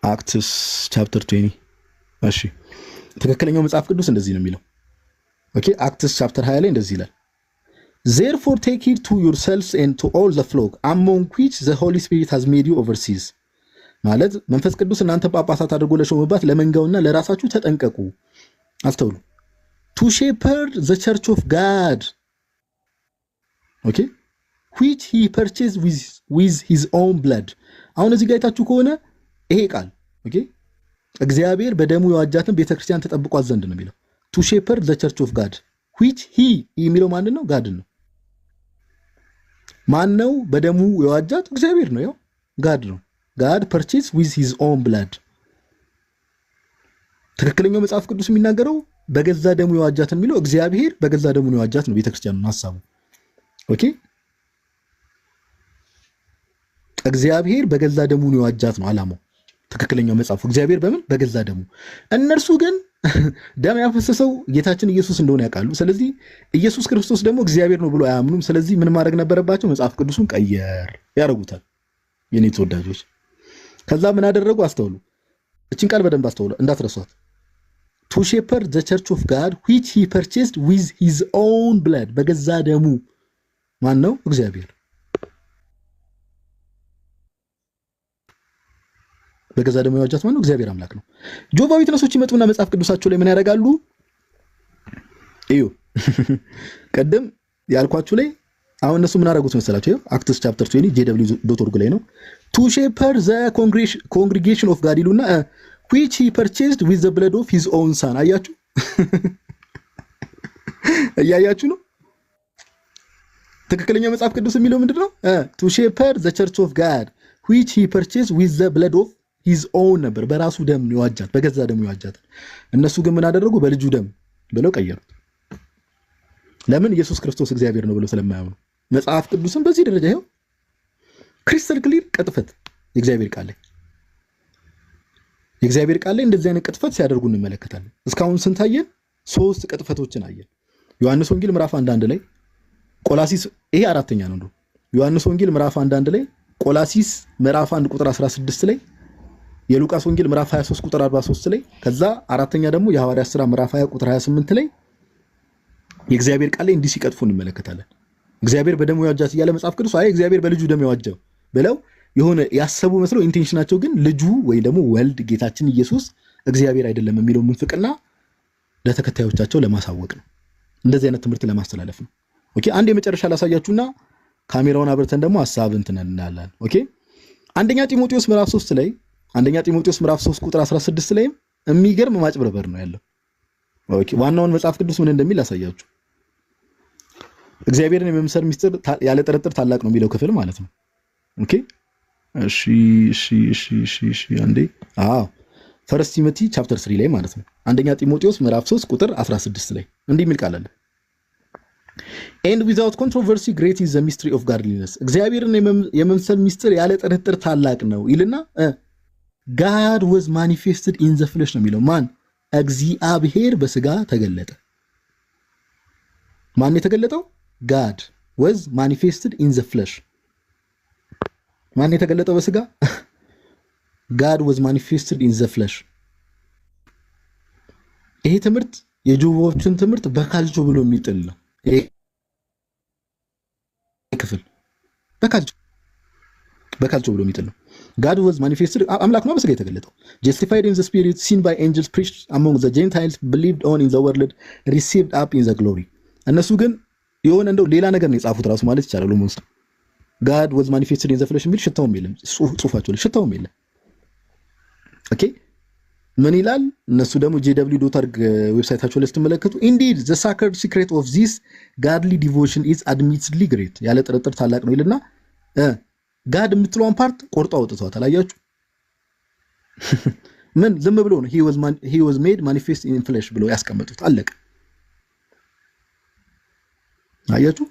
S1: አክትስ ቻፕተር 20 እሺ ትክክለኛው መጽሐፍ ቅዱስ እንደዚህ ነው የሚለው። ኦኬ አክትስ ቻፕተር 20 ላይ እንደዚህ ይላል therefore take heed to yourselves and to all the flock among which the Holy Spirit has made you overseers ማለት መንፈስ ቅዱስ እናንተ ጳጳሳት አድርጎ ለሾመባት ለመንጋውና ለራሳችሁ ተጠንቀቁ። አስተውሉ። to shepherd the church of God okay which he purchased with his own blood። አሁን እዚህ ጋር አይታችሁ ከሆነ ይሄ ቃል ኦኬ እግዚአብሔር በደሙ የዋጃትን ቤተክርስቲያን ተጠብቋት ዘንድ ነው የሚለው። to shepherd the church of God which he የሚለው ማን ነው? ጋድ ነው። ማን ነው በደሙ የዋጃት? እግዚአብሔር ነው። ያው ጋድ ነው። God purchased with his own blood። ትክክለኛው መጽሐፍ ቅዱስ የሚናገረው በገዛ ደሙ የዋጃትን የሚለው እግዚአብሔር በገዛ ደሙ የዋጃት ነው ቤተክርስቲያኑን ሐሳቡ። ኦኬ እግዚአብሔር በገዛ ደሙ የዋጃት ነው ዓላማው። ትክክለኛው መጽሐፉ እግዚአብሔር በምን በገዛ ደሙ። እነርሱ ግን ደም ያፈሰሰው ጌታችን ኢየሱስ እንደሆነ ያውቃሉ። ስለዚህ ኢየሱስ ክርስቶስ ደግሞ እግዚአብሔር ነው ብሎ አያምኑም። ስለዚህ ምን ማድረግ ነበረባቸው? መጽሐፍ ቅዱስን ቀየር ያደርጉታል። የኔ ተወዳጆች ከዛ ምን አደረጉ? አስተውሉ። እቺን ቃል በደንብ አስተውሉ እንዳትረሷት። to shepherd the church of God which he purchased with his own blood በገዛ ደሙ። ማን ነው? እግዚአብሔር። በገዛ ደሙ የዋጃት ማን ነው? እግዚአብሔር አምላክ ነው። ጆቫ ዊትነሶች ይመጡና መጽሐፍ ቅዱሳቸው ላይ ምን ያደርጋሉ? እዩ ቀደም ያልኳችሁ ላይ አሁን እነሱ ምን አደረጉት መሰላችሁ? አክትስ ቻፕተር 20 jw.org ላይ ነው። to shepherd the congregation of God ይሉና which he purchased with the blood of his own son። አያችሁ እያያችሁ ነው። ትክክለኛ መጽሐፍ ቅዱስ የሚለው ምንድነው? to shepherd the church of God which he purchased with the blood of his own ነበር። በራሱ ደም የዋጃት በገዛ ደሙ የዋጃት። እነሱ ግን ምን አደረጉ? በልጁ ደም ብለው ቀየሩት። ለምን? ኢየሱስ ክርስቶስ እግዚአብሔር ነው ብለው ስለማያምኑ። መጽሐፍ ቅዱስን በዚህ ደረጃ ይሄው ክሪስታል ክሊር ቅጥፈት የእግዚአብሔር ቃል ላይ እንደዚህ አይነት ቅጥፈት ሲያደርጉ እንመለከታለን። እስካሁን ስንታየን 3 ቅጥፈቶችን አየን። ዮሐንስ ወንጌል ምዕራፍ 1 ላይ ቆላሲስ ይሄ አራተኛ ነው እንደው ዮሐንስ ወንጌል ምዕራፍ 1 ላይ ቆላሲስ ምዕራፍ 1 ቁጥር 16 ላይ የሉቃስ ወንጌል ምዕራፍ 23 ቁጥር 43 ላይ ከዛ አራተኛ ደግሞ የሐዋርያት ሥራ ምዕራፍ 20 ቁጥር 28 ላይ የእግዚአብሔር ቃል ላይ እንዲህ ሲቀጥፉ እንመለከታለን። እግዚአብሔር በደሙ የዋጃት እያለ መጽሐፍ ቅዱስ አይ እግዚአብሔር በልጁ ደም የዋጃው ብለው የሆነ ያሰቡ መስለው ኢንቴንሽናቸው ግን ልጁ ወይ ደግሞ ወልድ ጌታችን ኢየሱስ እግዚአብሔር አይደለም የሚለው ምንፍቅና ለተከታዮቻቸው ለማሳወቅ ነው። እንደዚህ አይነት ትምህርት ለማስተላለፍ ነው። ኦኬ አንድ የመጨረሻ ላሳያችሁና ካሜራውን አብርተን ደግሞ ሐሳብ እንተናናለን። ኦኬ አንደኛ ጢሞቴዎስ ምዕራፍ 3 ላይ አንደኛ ጢሞቴዎስ ምዕራፍ 3 ቁጥር 16 ላይ የሚገርም ማጭበርበር ነው ያለው። ኦኬ ዋናውን መጽሐፍ ቅዱስ ምን እንደሚል አሳያችሁ። እግዚአብሔርን የመምሰል ሚስጥር ያለ ጥርጥር ታላቅ ነው የሚለው ክፍል ማለት ነው። ኦኬ እሺ አንዴ ፈርስት ቲሞቲ ቻፕተር 3 ላይ ማለት ነው። አንደኛ ጢሞቴዎስ ምዕራፍ 3 ቁጥር 16 ላይ እንዲህ የሚል ቃል አለ። and without controversy great is the mystery of godliness እግዚአብሔርን የመምሰል ሚስጥር ያለ ጥርጥር ታላቅ ነው ይልና God was manifested in the flesh ነው የሚለው ማን እግዚአብሔር በስጋ ተገለጠ ማን የተገለጠው God was manifested in the flesh ማን የተገለጠው በስጋ God was manifested in the flesh ይሄ ትምህርት የጆቦችን ትምህርት በካልቾ ብሎ የሚጥል ነው ይሄ ክፍል በካልቾ ብሎ የሚጥል ነው God was manifested አምላክ ነው በስጋ የተገለጠው justified in the spirit seen by angels preached among the Gentiles believed on in the world received up in the glory እነሱ ግን የሆነ እንደው ሌላ ነገር ነው የጻፉት ራሱ ማለት ይቻላል ሞስት God was manifested in the flesh የሚል ሽታውም የለም ጽሁፋቸው ላይ ሽታውም የለም ኦኬ ምን ይላል እነሱ ደግሞ jw.org ዌብሳይታቸው ላይ ስትመለከቱ indeed the sacred secret of this godly devotion is admittedly great ያለ ጥርጥር ታላቅ ነው ይልና God የምትለውን ፓርት ቆርጦ አውጥቷታል አያችሁ ምን ዝም ብሎ ነው he was made manifest in flesh ብሎ ያስቀመጡት አለቀ አያችሁ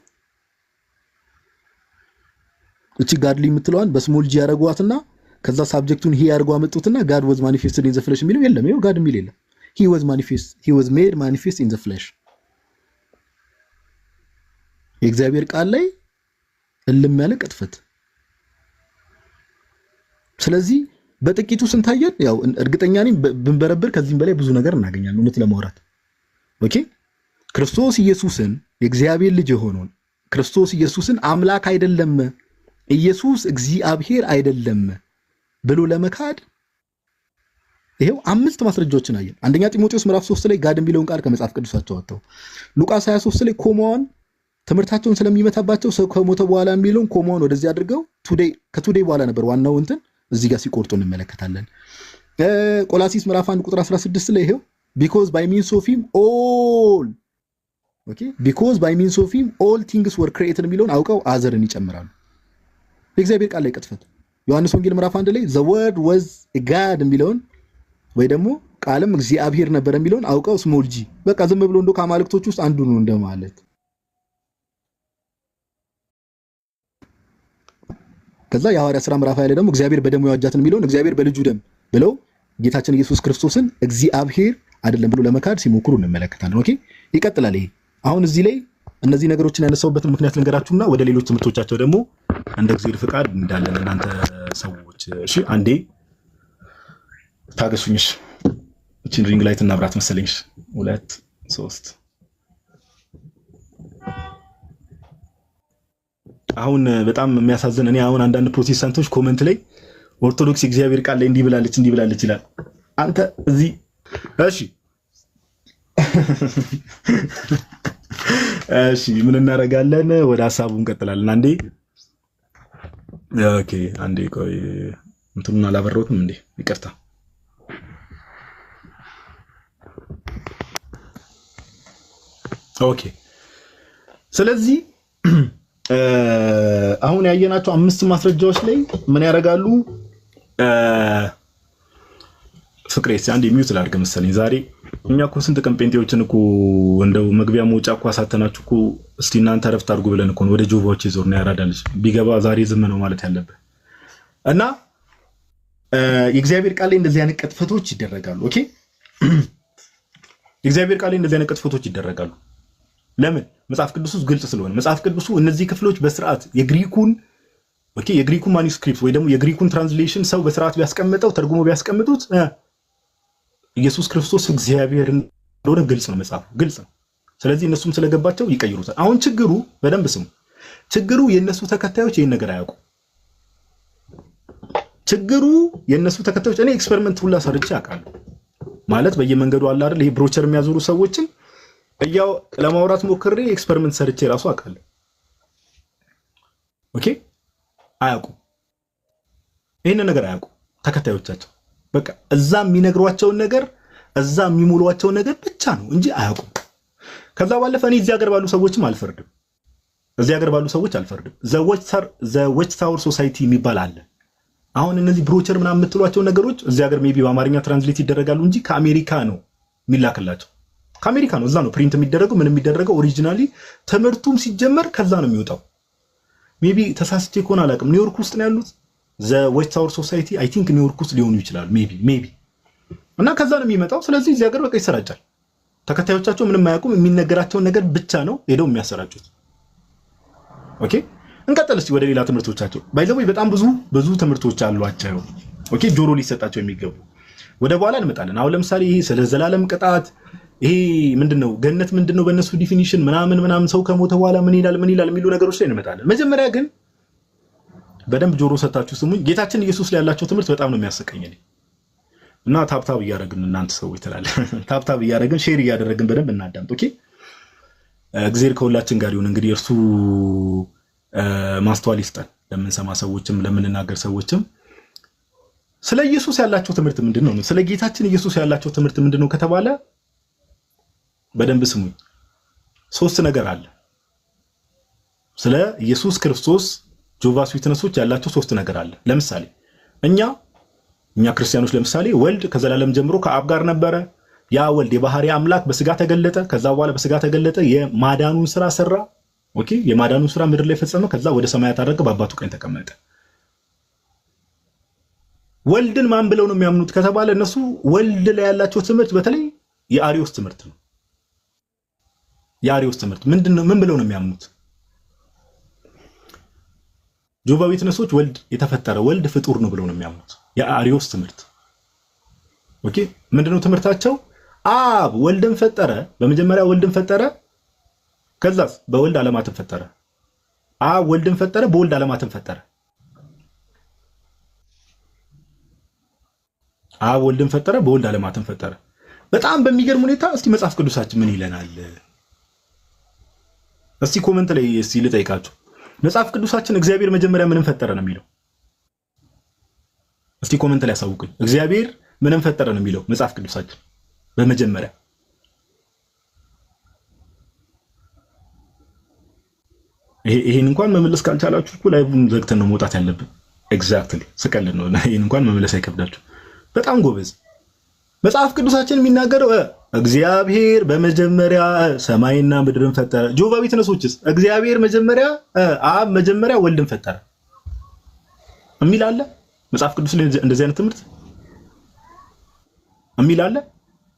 S1: እቺ godly የምትለዋን በስሞል ጂ ያረጓትና ከዛ ሳብጀክቱን he ያርጓ አመጡትና God was manifested in the flesh የሚለው የለም ይሄው God የሚል የለም he was made manifest in the flesh የእግዚአብሔር ቃል ላይ እልም ያለ ቅጥፈት ስለዚህ በጥቂቱ ስንታየን ያው እርግጠኛ ነኝ ብንበረብር ከዚህም በላይ ብዙ ነገር እናገኛለን እውነት ለማውራት ኦኬ ክርስቶስ ኢየሱስን የእግዚአብሔር ልጅ የሆነውን ክርስቶስ ኢየሱስን አምላክ አይደለም ኢየሱስ እግዚአብሔር አይደለም ብሎ ለመካድ ይሄው 5 ማስረጃዎችን አየን አንደኛ ጢሞቴዎስ ምዕራፍ 3 ላይ ጋድ የሚለውን ቃል ከመጽሐፍ ቅዱሳቸው አወጣው ሉቃስ 23 ላይ ኮማውን ትምህርታቸውን ስለሚመታባቸው ሰው ከሞተ በኋላ የሚለውን ኮማውን ወደዚህ አድርገው ከቱዴይ በኋላ ነበር ዋናው እንትን እዚህ ጋር ሲቆርጡ እንመለከታለን ቆላሲስ ምዕራፍ 1 ቁጥር 16 ላይ ይሄው because by means of him all okay because by means of him all things were created የሚለውን አውቀው አዘርን ይጨምራሉ የእግዚአብሔር ቃል ላይ ቅጥፈት ዮሐንስ ወንጌል ምዕራፍ 1 ላይ the word was a god የሚለውን ወይ ደግሞ ቃልም እግዚአብሔር ነበር የሚለውን አውቀው ስሞል ጂ በቃ ዝም ብሎ እንደው ከአማልክቶች ውስጥ አንዱ ነው እንደማለት ከዛ የሐዋርያ ሥራ ምዕራፍ 20 ላይ ደግሞ እግዚአብሔር በደሙ ያዋጃትን የሚለውን እግዚአብሔር በልጁ ደም ብለው ጌታችን ኢየሱስ ክርስቶስን እግዚአብሔር አይደለም ብሎ ለመካድ ሲሞክሩ እንመለከታለን ኦኬ ይቀጥላል ይሄ አሁን እዚህ ላይ እነዚህ ነገሮችን ያነሳውበትን ምክንያት ልንገራችሁና ወደ ሌሎች ትምህርቶቻቸው ደግሞ እንደ እግዚአብሔር ፍቃድ እንዳለን እናንተ ሰዎች እሺ አንዴ ታገሱኝሽ እቺን ሪንግ ላይት እናብራት መሰለኝሽ 2 3 አሁን በጣም የሚያሳዝን እኔ አሁን አንዳንድ ፕሮቴስታንቶች ኮሜንት ላይ ኦርቶዶክስ እግዚአብሔር ቃል ላይ እንዲህ ብላለች ይላል አንተ እዚህ እሺ ምን እናረጋለን ወደ ሐሳቡ እንቀጥላለን አንዴ ኦኬ አንዴ ቆይ እንትኑን አላበረውትም እንዴ ይቅርታ ኦኬ ስለዚህ አሁን ያየናቸው 5 ማስረጃዎች ላይ ምን ያደርጋሉ ፍቅሬስ አንዴ ሚውት ላድርግ መሰለኝ ዛሬ እኛ እኮ ስንት ቀን ጴንጤዎችን እኮ እንደው መግቢያ መውጫ እኮ አሳተናችሁ እኮ እስቲ እናንተ ረፍት አድርጉ ብለን እኮ ወደ ጆባዎች ይዞር ነው ያራዳልሽ ቢገባ ዛሬ ዝም ነው ማለት ያለበት እና የእግዚአብሔር ቃል ላይ እንደዚህ አይነት ቅጥፈቶች ይደረጋሉ ኦኬ የእግዚአብሔር ቃል ላይ እንደዚህ አይነት ቅጥፈቶች ይደረጋሉ ለምን መጽሐፍ ቅዱስ ግልጽ ስለሆነ መጽሐፍ ቅዱስ እነዚህ ክፍሎች በስርዓት የግሪኩን ማኑስክሪፕት ወይ ደግሞ የግሪኩን ትራንስሌሽን ሰው በስርዓት ቢያስቀምጠው ተርጉሞ ቢያስቀምጡት ኢየሱስ ክርስቶስ እግዚአብሔር እንደሆነ ግልጽ ነው መጽሐፉ ግልጽ ነው ስለዚህ እነሱም ስለገባቸው ይቀይሩታል አሁን ችግሩ በደንብ ስሙ ችግሩ የነሱ ተከታዮች ይሄን ነገር አያውቁ ችግሩ የነሱ ተከታዮች እኔ ኤክስፐሪመንት ሁላ ሰርቼ አውቃለሁ ማለት በየመንገዱ አለ አይደል ይሄ ብሮቸር የሚያዞሩ ሰዎችን እያው ለማውራት ሞክሬ ኤክስፐሪመንት ሰርቼ ራሱ አውቃለሁ ኦኬ አያውቁ ይሄን ነገር አያውቁ ተከታዮቻቸው በቃ እዛ የሚነግሯቸው ነገር እዛ የሚሙሏቸው ነገር ብቻ ነው እንጂ አያውቁ ከዛ ባለፈ እኔ እዚህ ሀገር ባሉ ሰዎችም አልፈርድም ዘዎች ታወር ሶሳይቲ የሚባል አለ አሁን እነዚህ ብሮቸር ምናምን የምትሏቸው ነገሮች እዚህ ሀገር ሜቢ በአማርኛ ትራንስሌት ይደረጋሉ እንጂ ከአሜሪካ ነው የሚላክላቸው ከአሜሪካ ነው። እዛ ነው ፕሪንት የሚደረገው ምን የሚደረገው። ኦሪጂናሊ ትምህርቱም ሲጀመር ከዛ ነው የሚወጣው። ሜቢ ተሳስቼ ከሆነ አላውቅም። ኒውዮርክ ውስጥ ነው ያሉት ዘ ዌስት አወር ሶሳይቲ አይ ቲንክ ኒውዮርክ ውስጥ ሊሆኑ ይችላል ሜቢ እና ከዛ ነው የሚመጣው። ስለዚህ እዚህ ሀገር በቃ ይሰራጫል። ተከታዮቻቸው ምንም አያውቁም። የሚነገራቸውን ነገር ብቻ ነው ሄደው የሚያሰራጩት። ኦኬ እንቀጥል እስቲ ወደ ሌላ ትምህርቶቻቸው። ባይዘው በጣም ብዙ ትምህርቶች አሏቸው። ኦኬ ጆሮ ሊሰጣቸው የሚገቡ ወደ በኋላ እንመጣለን። አሁን ለምሳሌ ይሄ ስለ ዘላለም ቅጣት ይሄ ምንድነው ገነት ምንድነው በእነሱ ዲፊኒሽን ምናምን ሰው ከሞተ በኋላ ምን ይላል የሚሉ ነገሮች ላይ እንመጣለን። መጀመሪያ ግን በደንብ ጆሮ ሰጣችሁ ስሙኝ። ጌታችን ኢየሱስ ላይ ያላቸው ትምህርት በጣም ነው የሚያሰቀኝ እና ታብታብ እያደረግን እናንተ ሰዎች ትላለ ታብታብ እያደረግን ሼር እያደረግን በደንብ እናዳምጥ። ኦኬ እግዚአብሔር ከሁላችን ጋር ይሁን። እንግዲህ እርሱ ማስተዋል ይስጠን፣ ለምንሰማ ሰዎችም ለምንናገር ሰዎችም። ስለ ኢየሱስ ያላቸው ትምህርት ምንድነው? ስለ ጌታችን ኢየሱስ ያላቸው ትምህርት ምንድነው ከተባለ በደንብ ስሙኝ። 3 ነገር አለ። ስለ ኢየሱስ ክርስቶስ ጆቫስ ዊትነሶች ያላቸው 3 ነገር አለ። ለምሳሌ እኛ ክርስቲያኖች ለምሳሌ ወልድ ከዘላለም ጀምሮ ከአብ ጋር ነበረ። ያ ወልድ የባህሪ አምላክ በስጋ ተገለጠ። ከዛ በኋላ በስጋ ተገለጠ፣ የማዳኑን ስራ ሰራ። ኦኬ የማዳኑን ስራ ምድር ላይ ፈጸመ። ከዛ ወደ ሰማያት አደረገ፣ በአባቱ ቀኝ ተቀመጠ። ወልድን ማን ብለው ነው የሚያምኑት ከተባለ እነሱ ወልድ ላይ ያላቸው ትምህርት በተለይ የአሪዮስ ትምህርት ነው። የአሪዮስ ትምህርት ምንድነው? ምን ብለው ነው የሚያምኑት? ጆቫ ዊትነሶች ወልድ የተፈጠረ ወልድ ፍጡር ነው ብለው ነው የሚያምኑት። የአሪዮስ ትምህርት ኦኬ ምንድነው ትምህርታቸው? አብ ወልድን ፈጠረ፣ በመጀመሪያ ወልድን ፈጠረ፣ ከዛስ በወልድ ዓለማትን ፈጠረ። አብ ወልድን ፈጠረ፣ በወልድ ዓለማትን ፈጠረ። አብ ወልድን ፈጠረ፣ በወልድ ዓለማትን ፈጠረ። በጣም በሚገርም ሁኔታ እስቲ መጽሐፍ ቅዱሳችን ምን ይለናል? እስቲ ኮሜንት ላይ እስቲ ልጠይቃችሁ። መጽሐፍ ቅዱሳችን እግዚአብሔር መጀመሪያ ምንም ፈጠረ ነው የሚለው? እስቲ ኮሜንት ላይ ያሳውቁኝ። እግዚአብሔር ምንም ፈጠረ ነው የሚለው መጽሐፍ ቅዱሳችን በመጀመሪያ? ይሄን እንኳን መመለስ ካልቻላችሁ እኮ ላይቡን ዘግተን ነው መውጣት ያለብን። ኤግዛክትሊ ስቀልን ነው። ይሄን እንኳን መመለስ አይከብዳችሁ። በጣም ጎበዝ። መጽሐፍ ቅዱሳችን የሚናገረው እግዚአብሔር በመጀመሪያ ሰማይና ምድርን ፈጠረ። ጆቫ ዊትነሶችስ እግዚአብሔር መጀመሪያ አብ መጀመሪያ ወልድን ፈጠረ የሚል አለ መጽሐፍ ቅዱስ ላይ? እንደዚህ አይነት ትምህርት የሚል አለ?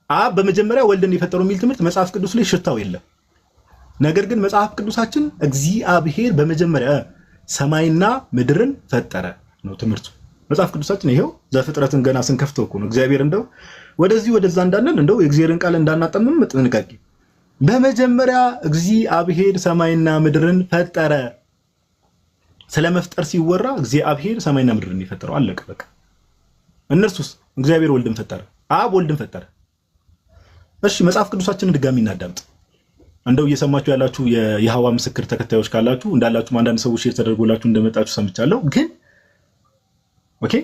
S1: አብ በመጀመሪያ ወልድን የፈጠረው የሚል ትምህርት መጽሐፍ ቅዱስ ላይ ሽታው የለም። ነገር ግን መጽሐፍ ቅዱሳችን እግዚአብሔር በመጀመሪያ ሰማይና ምድርን ፈጠረ ነው ትምህርቱ። መጽሐፍ ቅዱሳችን ይሄው ዘፍጥረትን ገና ስንከፍተው እኮ ነው እግዚአብሔር እንደው ወደዚህ ወደዛ እንዳለን እንደው የእግዚአብሔርን ቃል እንዳናጠምም ጥንቃቄ። በመጀመሪያ እግዚአብሔር ሰማይና ምድርን ፈጠረ። ስለመፍጠር ሲወራ እግዚአብሔር ሰማይና ምድርን የፈጠረው አለቀ በቃ። እነርሱስ እግዚአብሔር ወልድን ፈጠረ፣ አብ ወልድን ፈጠረ። እሺ መጽሐፍ ቅዱሳችንን ድጋሚ እናዳምጥ። እንደው እየሰማችሁ ያላችሁ የይሖዋ ምስክር ተከታዮች ካላችሁ እንዳላችሁ አንዳንድ ሰዎች ሼር ተደርጎላችሁ እንደመጣችሁ ሰምቻለሁ። ግን ኦኬ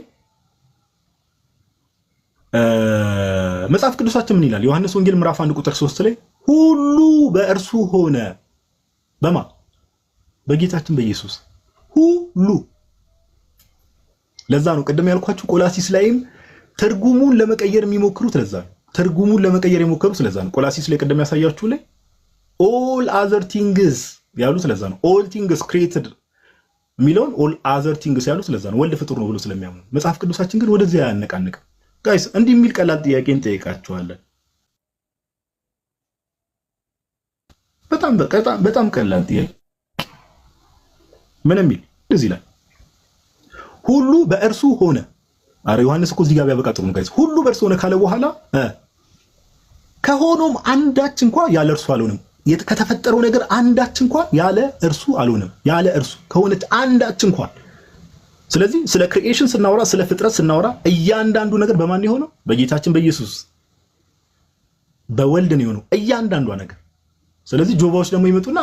S1: መጽሐፍ ቅዱሳችን ምን ይላል? ዮሐንስ ወንጌል ምዕራፍ 1 ቁጥር 3 ላይ ሁሉ በእርሱ ሆነ። በማ በጌታችን በኢየሱስ ሁሉ። ለዛ ነው ቅድም ያልኳችሁ ቆላሲስ ላይም ትርጉሙን ለመቀየር የሚሞክሩት ለዛ ነው። ትርጉሙን ለመቀየር የሞከሩት ለዛ ነው። ቆላሲስ ላይ ቅድም ያሳያችሁ ላይ all other things ያሉት ለዛ ነው። all things created የሚለውን all other things ያሉት ለዛ ነው። ወልድ ፍጡር ነው ብሎ ስለሚያምኑ። መጽሐፍ ቅዱሳችን ግን ወደዚያ ያነቃንቅ። ጋይስ እንዲህ የሚል ቀላል ጥያቄ እንጠይቃችኋለን። በጣም ቀላል ጥያቄ ምን የሚል እንደዚህ ይላል፣ ሁሉ በእርሱ ሆነ። አረ ዮሐንስ እኮ እዚህ ጋር ቢያበቃ ጥሩ ነው ጋይስ። ሁሉ በእርሱ ሆነ ካለ በኋላ ከሆኖም አንዳች እንኳን ያለ እርሱ አልሆነም። ከተፈጠረው ነገር አንዳች እንኳን ያለ እርሱ አልሆነም። ያለ እርሱ ከሆነች አንዳች እንኳን። ስለዚህ ስለ ክሪኤሽን ስናወራ፣ ስለ ፍጥረት ስናወራ እያንዳንዱ ነገር በማን የሆነው? በጌታችን በኢየሱስ በወልድ ነው የሆነው እያንዳንዷ ነገር። ስለዚህ ጆቫዎች ደግሞ ይመጡና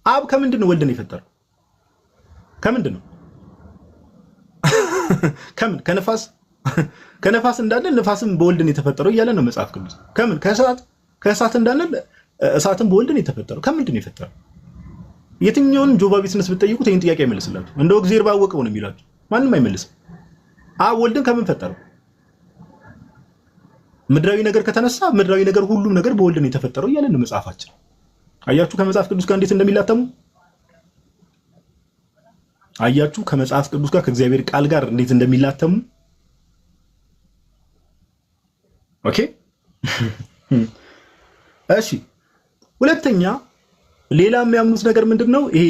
S1: አብ ከምንድን ነው ወልድን የፈጠረው? ከምንድን ነው? ከምን? ከነፋስ እንዳለ ነፋስም በወልድን የተፈጠረው እያለ ነው መጽሐፍ ቅዱስ። ከምን? ከእሳት እንዳለ እሳትም በወልድን የተፈጠረው። ከምንድን ነው የፈጠረው? የትኛውንም ጆቫ ዊትነስ ብትጠይቁት ይህን ጥያቄ አይመልስላችሁ። እንደው እግዚአብሔር ባወቀው ነው የሚላችሁ። ማንም አይመልስም። አብ ወልድን ከምን ፈጠረው? ምድራዊ ነገር ከተነሳ ምድራዊ ነገር ሁሉም ነገር በወልድ ነው የተፈጠረው እያለን መጽሐፋችን። አያችሁ ከመጽሐፍ ቅዱስ ጋር እንዴት እንደሚላተሙ። አያችሁ ከመጽሐፍ ቅዱስ ጋር ከእግዚአብሔር ቃል ጋር እንዴት እንደሚላተሙ። ኦኬ እሺ። ሁለተኛ ሌላ የሚያምኑት ነገር ምንድነው? ይሄ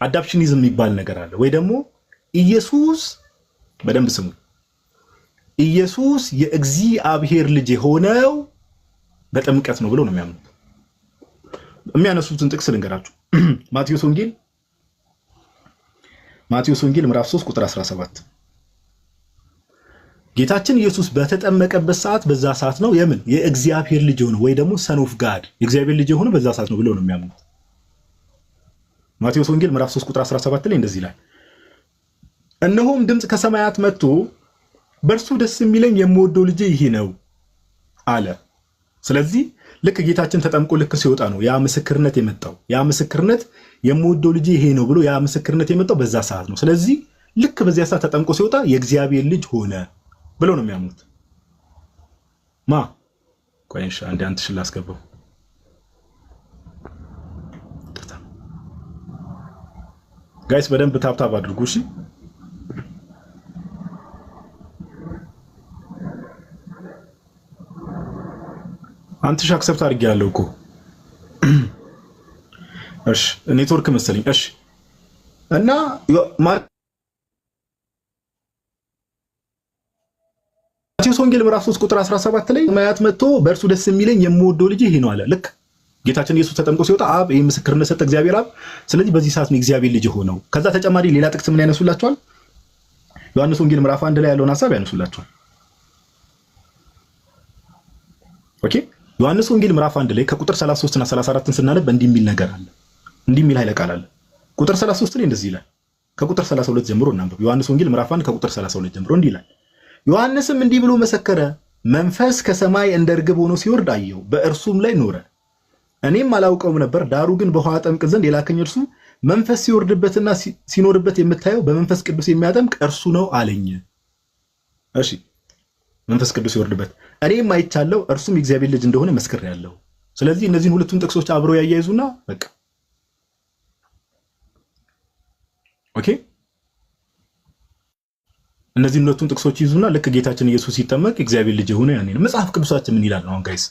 S1: አዳፕሽኒዝም የሚባል ነገር አለ ወይ ደግሞ ኢየሱስ በደንብ ስሙ፣ ኢየሱስ የእግዚአብሔር ልጅ የሆነው በጥምቀት ነው ብለው ነው የሚያምኑት። የሚያነሱትን ጥቅስ ልንገራችሁ። ማቴዎስ ወንጌል ምዕራፍ 3 ቁጥር 17 ጌታችን ኢየሱስ በተጠመቀበት ሰዓት በዛ ሰዓት ነው የምን የእግዚአብሔር ልጅ የሆነው ወይ ደግሞ ሰን ኦፍ ጋድ የእግዚአብሔር ልጅ የሆነው በዛ ሰዓት ነው ብለው ነው የሚያምኑት። ማቴዎስ ወንጌል ምዕራፍ 3 ቁጥር 17 ላይ እንደዚህ ይላል፣ እነሆም ድምፅ ከሰማያት መጥቶ በእርሱ ደስ የሚለኝ የምወደው ልጄ ይሄ ነው አለ። ስለዚህ ልክ ጌታችን ተጠምቆ ልክ ሲወጣ ነው ያ ምስክርነት የመጣው። ያ ምስክርነት የምወደው ልጄ ይሄ ነው ብሎ ያ ምስክርነት የመጣው በዛ ሰዓት ነው። ስለዚህ ልክ በዚያ ሰዓት ተጠምቆ ሲወጣ የእግዚአብሔር ልጅ ሆነ ብለው ነው የሚያምኑት። ቆይንሻ አንድ አንተ ሽል አስገባው ጋይስ፣ በደንብ ታፕታፕ አድርጉ እሺ። አንተ አክሰፕት አድርጌያለሁ እኮ እሺ፣ ኔትወርክ መሰለኝ። እሺ እና ማቴዎስ ወንጌል ምዕራፍ 3 ቁጥር 17 ላይ ሰማያት መጥቶ በእርሱ ደስ የሚለኝ የምወደው ልጅ ይሄ ነው አለ። ልክ ጌታችን ኢየሱስ ተጠምቆ ሲወጣ አብ ይሄ ምስክርነት ሰጠ፣ እግዚአብሔር አብ። ስለዚህ በዚህ ሰዓት ነው እግዚአብሔር ልጅ ሆነው። ከዛ ተጨማሪ ሌላ ጥቅስ ምን ያነሱላቸዋል? ዮሐንስ ወንጌል ምዕራፍ 1 ላይ ያለውን ሐሳብ ያነሱላቸዋል። ኦኬ ዮሐንስ ወንጌል ምዕራፍ 1 ላይ ከቁጥር 33 እና 34ን ስናነብ እንዲህ የሚል ነገር አለ። እንዲህ የሚል ኃይለ ቃል አለ። ቁጥር 33 ላይ እንደዚህ ይላል። ከቁጥር 32 ጀምሮ እናንብብ። ዮሐንስ ወንጌል ምዕራፍ 1 ከቁጥር 32 ጀምሮ እንዲህ ይላል። ዮሐንስም እንዲህ ብሎ መሰከረ፣ መንፈስ ከሰማይ እንደ ርግብ ሆኖ ሲወርድ አየሁ፣ በእርሱም ላይ ኖረ። እኔም አላውቀውም ነበር፣ ዳሩ ግን በውኃ አጠምቅ ዘንድ የላከኝ እርሱ መንፈስ ሲወርድበትና ሲኖርበት የምታየው በመንፈስ ቅዱስ የሚያጠምቅ እርሱ ነው አለኝ። እሺ መንፈስ ቅዱስ ይወርድበት እኔም አይቻለሁ፣ እርሱም የእግዚአብሔር ልጅ እንደሆነ መስክሬያለሁ። ስለዚህ እነዚህን ሁለቱን ጥቅሶች አብረው ያያይዙና በቃ ኦኬ እነዚህን ሁለቱን ጥቅሶች ይዙና ልክ ጌታችን ኢየሱስ ሲጠመቅ እግዚአብሔር ልጅ የሆነ ያኔ ነው። መጽሐፍ ቅዱሳችን ምን ይላል? አሁን ጋይስ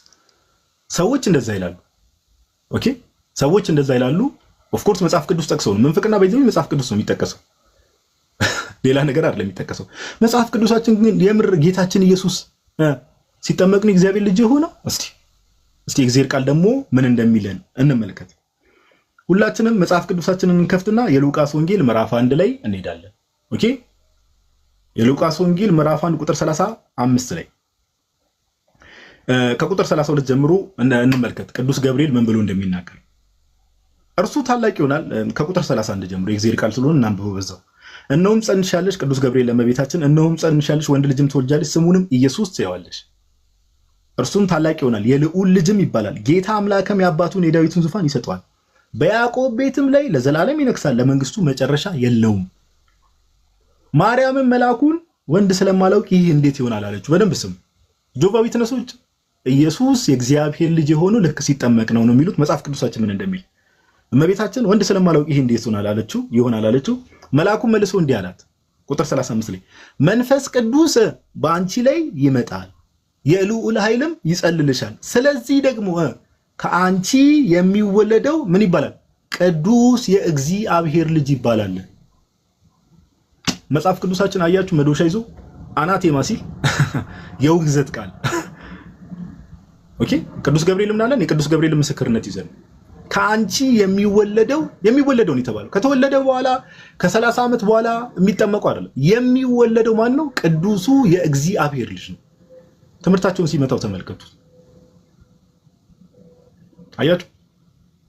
S1: ሰዎች እንደዛ ይላሉ። ኦኬ ሰዎች እንደዛ ይላሉ። ኦፍ ኮርስ መጽሐፍ ቅዱስ ጠቅሰው ነው። ምንፍቅና በዚህ መጽሐፍ ቅዱስ ነው የሚጠቀሰው፣ ሌላ ነገር አይደለም የሚጠቀሰው። መጽሐፍ ቅዱሳችን ግን የምር ጌታችን ኢየሱስ ሲጠመቅ ነው እግዚአብሔር ልጅ የሆነው? እስቲ እግዚአብሔር ቃል ደግሞ ምን እንደሚለን እንመልከት። ሁላችንም መጽሐፍ ቅዱሳችንን እንከፍትና የሉቃስ ወንጌል ምዕራፍ 1 ላይ እንሄዳለን። ኦኬ የሉቃስ ወንጌል ምዕራፍ 1 ቁጥር 35 ላይ ከቁጥር 32 ጀምሮ እንመልከት። ቅዱስ ገብርኤል ምን ብሎ እንደሚናገር እርሱ ታላቅ ይሆናል። ከቁጥር 31 ጀምሮ የእግዚአብሔር ቃል ስለሆነ እናንብበው በዛው። እነሆም ጸንሻለሽ፣ ቅዱስ ገብርኤል ለእመቤታችን እነሆም ጸንሻለሽ፣ ወንድ ልጅም ትወልጃለሽ፣ ስሙንም ኢየሱስ ትይዋለሽ። እርሱም ታላቅ ይሆናል፣ የልዑል ልጅም ይባላል። ጌታ አምላክም የአባቱን የዳዊትን ዙፋን ይሰጠዋል፣ በያዕቆብ ቤትም ላይ ለዘላለም ይነግሣል፣ ለመንግስቱ መጨረሻ የለውም። ማርያምም መልአኩን ወንድ ስለማላውቅ ይህ እንዴት ይሆናል አለችው። በደንብ ስም ጆቫ ዊትነሶች ኢየሱስ የእግዚአብሔር ልጅ የሆነው ልክ ሲጠመቅ ነው የሚሉት። መጽሐፍ ቅዱሳችን ምን እንደሚል እመቤታችን ወንድ ስለማላውቅ ይህ እንዴት ይሆናል አለችው። መልአኩም መልሶ እንዲህ አላት፣ ቁጥር 35 ላይ መንፈስ ቅዱስ በአንቺ ላይ ይመጣል፣ የልዑል ኃይልም ይጸልልሻል። ስለዚህ ደግሞ ከአንቺ የሚወለደው ምን ይባላል? ቅዱስ የእግዚአብሔር ልጅ ይባላል። መጽሐፍ ቅዱሳችን አያችሁ መዶሻ ይዞ አናቴማ ሲል የውግዘት ቃል። ኦኬ ቅዱስ ገብርኤል ምን አለን? የቅዱስ ገብርኤል ምስክርነት ይዘን ከአንቺ የሚወለደው ነው የተባለው። ከተወለደ በኋላ ከ30 ዓመት በኋላ የሚጠመቀው አይደለም። የሚወለደው ማን ነው? ቅዱሱ የእግዚአብሔር ልጅ ነው። ትምህርታቸውን ሲመታው ተመልከቱ። አያችሁ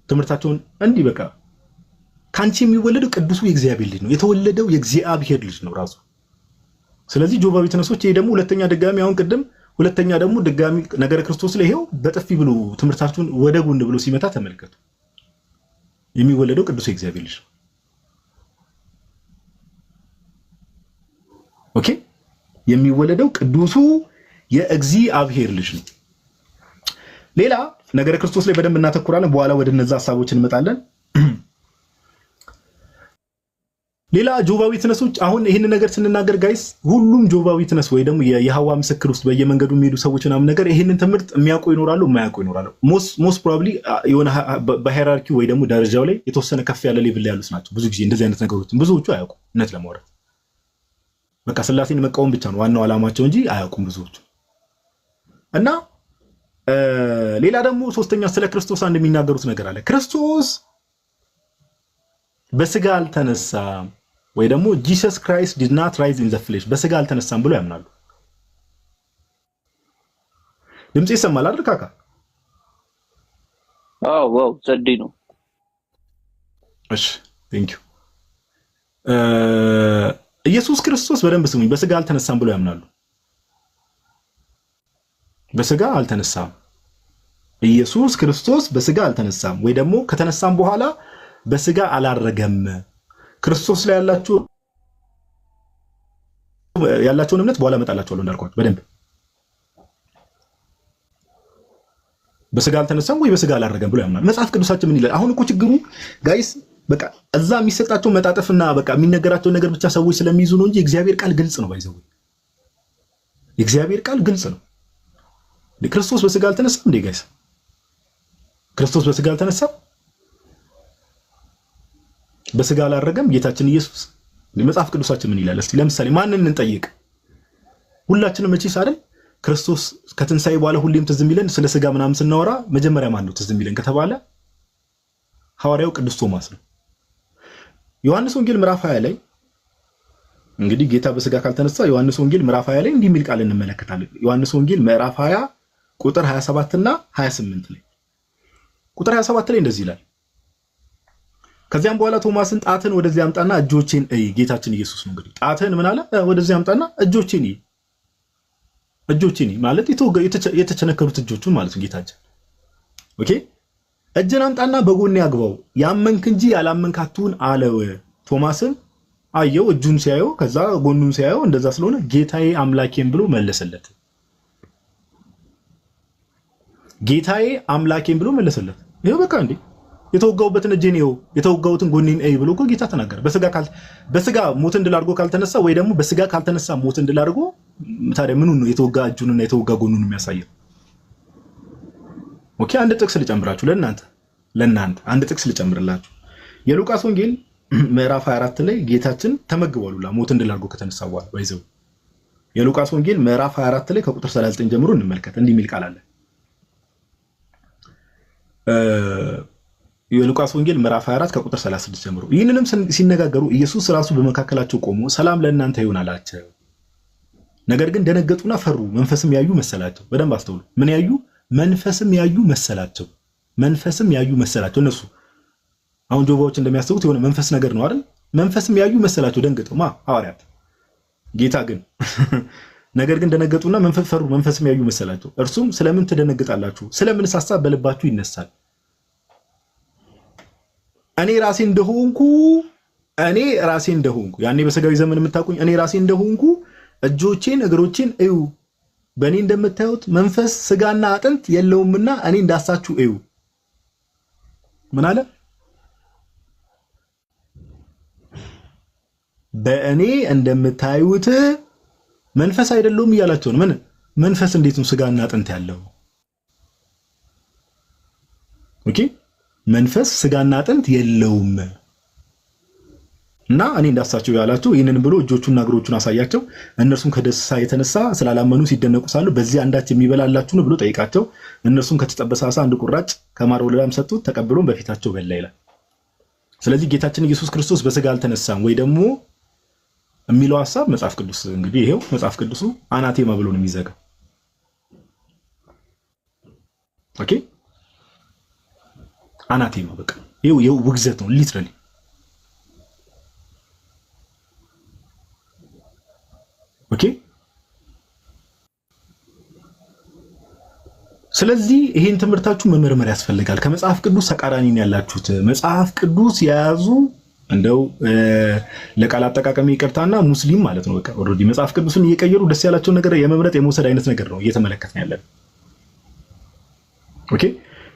S1: ትምህርታቸውን እንዲህ በቃ ከአንቺ የሚወለደው ቅዱሱ የእግዚአብሔር ልጅ ነው። የተወለደው የእግዚአብሔር ልጅ ነው ራሱ። ስለዚህ ጆባ ዊትነሶች ይሄ ደግሞ ሁለተኛ ድጋሚ አሁን ቅድም ሁለተኛ ደግሞ ድጋሚ ነገረ ክርስቶስ ላይ ይሄው በጥፊ ብሎ ትምህርታችሁን ወደ ጎን ብሎ ሲመታ ተመልከቱ። የሚወለደው ቅዱስ የእግዚአብሔር ልጅ ነው። ኦኬ የሚወለደው ቅዱሱ የእግዚአብሔር ልጅ ነው። ሌላ ነገረ ክርስቶስ ላይ በደንብ እናተኩራለን። በኋላ ወደ እነዛ ሐሳቦች እንመጣለን። ሌላ ጆቫ ዊትነሶች አሁን ይህን ነገር ስንናገር ጋይስ ሁሉም ጆቫ ዊትነስ ወይ ደግሞ የየሃዋ ምስክር ውስጥ በየመንገዱ የሚሄዱ ሰዎች ምናምን ነገር ይህንን ትምህርት የሚያውቁ ይኖራሉ፣ የማያውቁ ይኖራሉ። ሞስት ፕሮባብሊ የሆነ በሃይራርኪ ወይ ደግሞ ደረጃው ላይ የተወሰነ ከፍ ያለ ሌቭል ላይ ያሉት ናቸው። ብዙ ጊዜ እንደዚህ አይነት ነገሮችን ብዙዎቹ አያውቁም። እውነት ለማውራት በቃ ስላሴን መቃወም ብቻ ነው ዋናው ዓላማቸው እንጂ አያውቁም ብዙዎቹ። እና ሌላ ደግሞ ሶስተኛ ስለ ክርስቶስ አንድ የሚናገሩት ነገር አለ። ክርስቶስ በስጋ አልተነሳም ወይ ደግሞ ጂሰስ ክራይስት ዲድ ናት ራይዝ ኢን ዘ ፍሌሽ በስጋ አልተነሳም ብሎ ያምናሉ። ድምጽ ይሰማል አይደል ካካ?
S3: ዋው ዘዴ ነው።
S1: እሺ ቴንክ ዩ። ኢየሱስ ክርስቶስ በደንብ ስሙኝ፣ በስጋ አልተነሳም ብሎ ያምናሉ። በስጋ አልተነሳም። ኢየሱስ ክርስቶስ በስጋ አልተነሳም ወይ ደግሞ ከተነሳም በኋላ በስጋ አላረገም። ክርስቶስ ላይ ያላቸውን እምነት በኋላ እመጣላችኋለሁ እንዳልኳችሁ በደንብ። በስጋ አልተነሳም ወይ በስጋ አላረገም ብሎ ያምናል። መጽሐፍ ቅዱሳችን ምን ይላል? አሁን እኮ ችግሩ ጋይስ በቃ እዛ የሚሰጣቸው መጣጠፍና በቃ የሚነገራቸው ነገር ብቻ ሰዎች ስለሚይዙ ነው እንጂ የእግዚአብሔር ቃል ግልጽ ነው። ባይዘው የእግዚአብሔር ቃል ግልጽ ነው። ክርስቶስ በስጋ አልተነሳም እንዴ ጋይስ? ክርስቶስ በስጋ አልተነሳም? በስጋ አላረገም ጌታችን ኢየሱስ? መጽሐፍ ቅዱሳችን ምን ይላል? እስቲ ለምሳሌ ማንን እንጠይቅ? ሁላችንም መቼስ አይደል ክርስቶስ ከትንሳኤ በኋላ ሁሌም ትዝ የሚለን ስለ ስጋ ምናምን ስናወራ መጀመሪያ ማን ነው ትዝ የሚለን ከተባለ ሐዋርያው ቅዱስ ቶማስ ነው። ዮሐንስ ወንጌል ምዕራፍ 20 ላይ እንግዲህ ጌታ በስጋ ካልተነሳ ዮሐንስ ወንጌል ምዕራፍ 20 ላይ እንዲህ የሚል ቃል እንመለከታለን። ዮሐንስ ወንጌል ምዕራፍ 20 ቁጥር 27 እና 28 ላይ ቁጥር 27 ላይ እንደዚህ ይላል። ከዚያም በኋላ ቶማስን ጣትን ወደዚህ አምጣና እጆቼን እይ። ጌታችን ኢየሱስ ነው እንግዲህ ጣትን ምን አለ? ወደዚህ አምጣና እጆቼን እይ። እጆቼን እይ ማለት የተቸነከሩት እጆቹን ማለት ነው ጌታችን። ኦኬ እጅን አምጣና በጎኔ አግባው፣ ያመንክ እንጂ ያላመንክ አትሁን አለው። ቶማስም አየው፣ እጁን ሲያየው ከዛ ጎኑን ሲያየው እንደዛ ስለሆነ ጌታዬ አምላኬም ብሎ መለሰለት። ጌታዬ አምላኬም ብሎ መለሰለት። ይሄው በቃ እንዴ የተወጋውበትን እጄን ይኸው የተወጋውትን ጎኔን እይ ብሎ እኮ ጌታ ተናገረ። በስጋ ሞት እንድል አድርጎ ካልተነሳ ወይ ደግሞ በስጋ ካልተነሳ ሞት እንድል አድርጎ ታዲያ ምኑን ነው የተወጋ እጁንና የተወጋ ጎኑን የሚያሳየው? ኦኬ አንድ ጥቅስ ልጨምራችሁ ለእናንተ አንድ ጥቅስ ልጨምርላችሁ። የሉቃስ ወንጌል ምዕራፍ 24 ላይ ጌታችን ተመግቧል ሞት እንድል አድርጎ ከተነሳ በኋላ ባይዘው የሉቃስ ወንጌል ምዕራፍ 24 ላይ ከቁጥር 39 ጀምሮ እንመልከት። እንዲህ የሚል ቃል አለ። የሉቃስ ወንጌል ምዕራፍ 24 ከቁጥር 36 ጀምሮ ይህንንም ሲነጋገሩ ኢየሱስ ራሱ በመካከላቸው ቆሞ ሰላም ለእናንተ ይሁን አላቸው። ነገር ግን ደነገጡና ፈሩ፣ መንፈስም ያዩ መሰላቸው። በደንብ አስተውሉ። ምን ያዩ? መንፈስም ያዩ መሰላቸው። መንፈስም ያዩ መሰላቸው። እነሱ አሁን ጆባዎች እንደሚያስቡት የሆነ መንፈስ ነገር ነው አይደል? መንፈስም ያዩ መሰላቸው። ደንገጡ ሐዋርያት። ጌታ ግን ነገር ግን ደነገጡና ፈሩ፣ መንፈስም ያዩ መሰላቸው። እርሱም ስለምን ትደነግጣላችሁ? ስለምንስ ሐሳብ በልባችሁ ይነሳል? እኔ ራሴ እንደሆንኩ ያኔ በስጋዊ ዘመን የምታውቁኝ እኔ ራሴ እንደሆንኩ እጆቼን እግሮቼን እዩ። በእኔ እንደምታዩት መንፈስ ስጋና አጥንት የለውምና እኔ እንዳሳችሁ እዩ። ምን አለ? በእኔ እንደምታዩት መንፈስ አይደለውም እያላቸው ነው። ምን መንፈስ እንዴት ነው ስጋና አጥንት ያለው? ኦኬ መንፈስ ስጋና አጥንት የለውም እና እኔ እንዳሳቸው ያላቸው ይህንን ብሎ እጆቹና እግሮቹን አሳያቸው። እነርሱም ከደስታ የተነሳ ስላላመኑ ሲደነቁ ሳሉ በዚህ አንዳች የሚበላላችሁ ነው ብሎ ጠይቃቸው። እነርሱም ከተጠበሰ ዓሣ አንድ ቁራጭ ከማር ወለላም ሰጡት፣ ተቀብሎም በፊታቸው በላ ይላል። ስለዚህ ጌታችን ኢየሱስ ክርስቶስ በስጋ አልተነሳም ወይ ደግሞ የሚለው ሐሳብ መጽሐፍ ቅዱስ እንግዲህ ይሄው መጽሐፍ ቅዱሱ አናቴማ ብሎ ነው የሚዘጋው። ኦኬ አናቴማ በቃ ይሄው ውግዘት ነው ሊትራሊ። ኦኬ ስለዚህ ይሄን ትምህርታችሁ መመርመር ያስፈልጋል። ከመጽሐፍ ቅዱስ ተቃራኒ ነው ያላችሁት። መጽሐፍ ቅዱስ የያዙ እንደው ለቃል አጠቃቀም ይቅርታና ሙስሊም ማለት ነው። በቃ ኦልሬዲ መጽሐፍ ቅዱስን እየቀየሩ ደስ ያላቸውን ነገር የመምረጥ የመውሰድ አይነት ነገር ነው እየተመለከትን ያለን። ኦኬ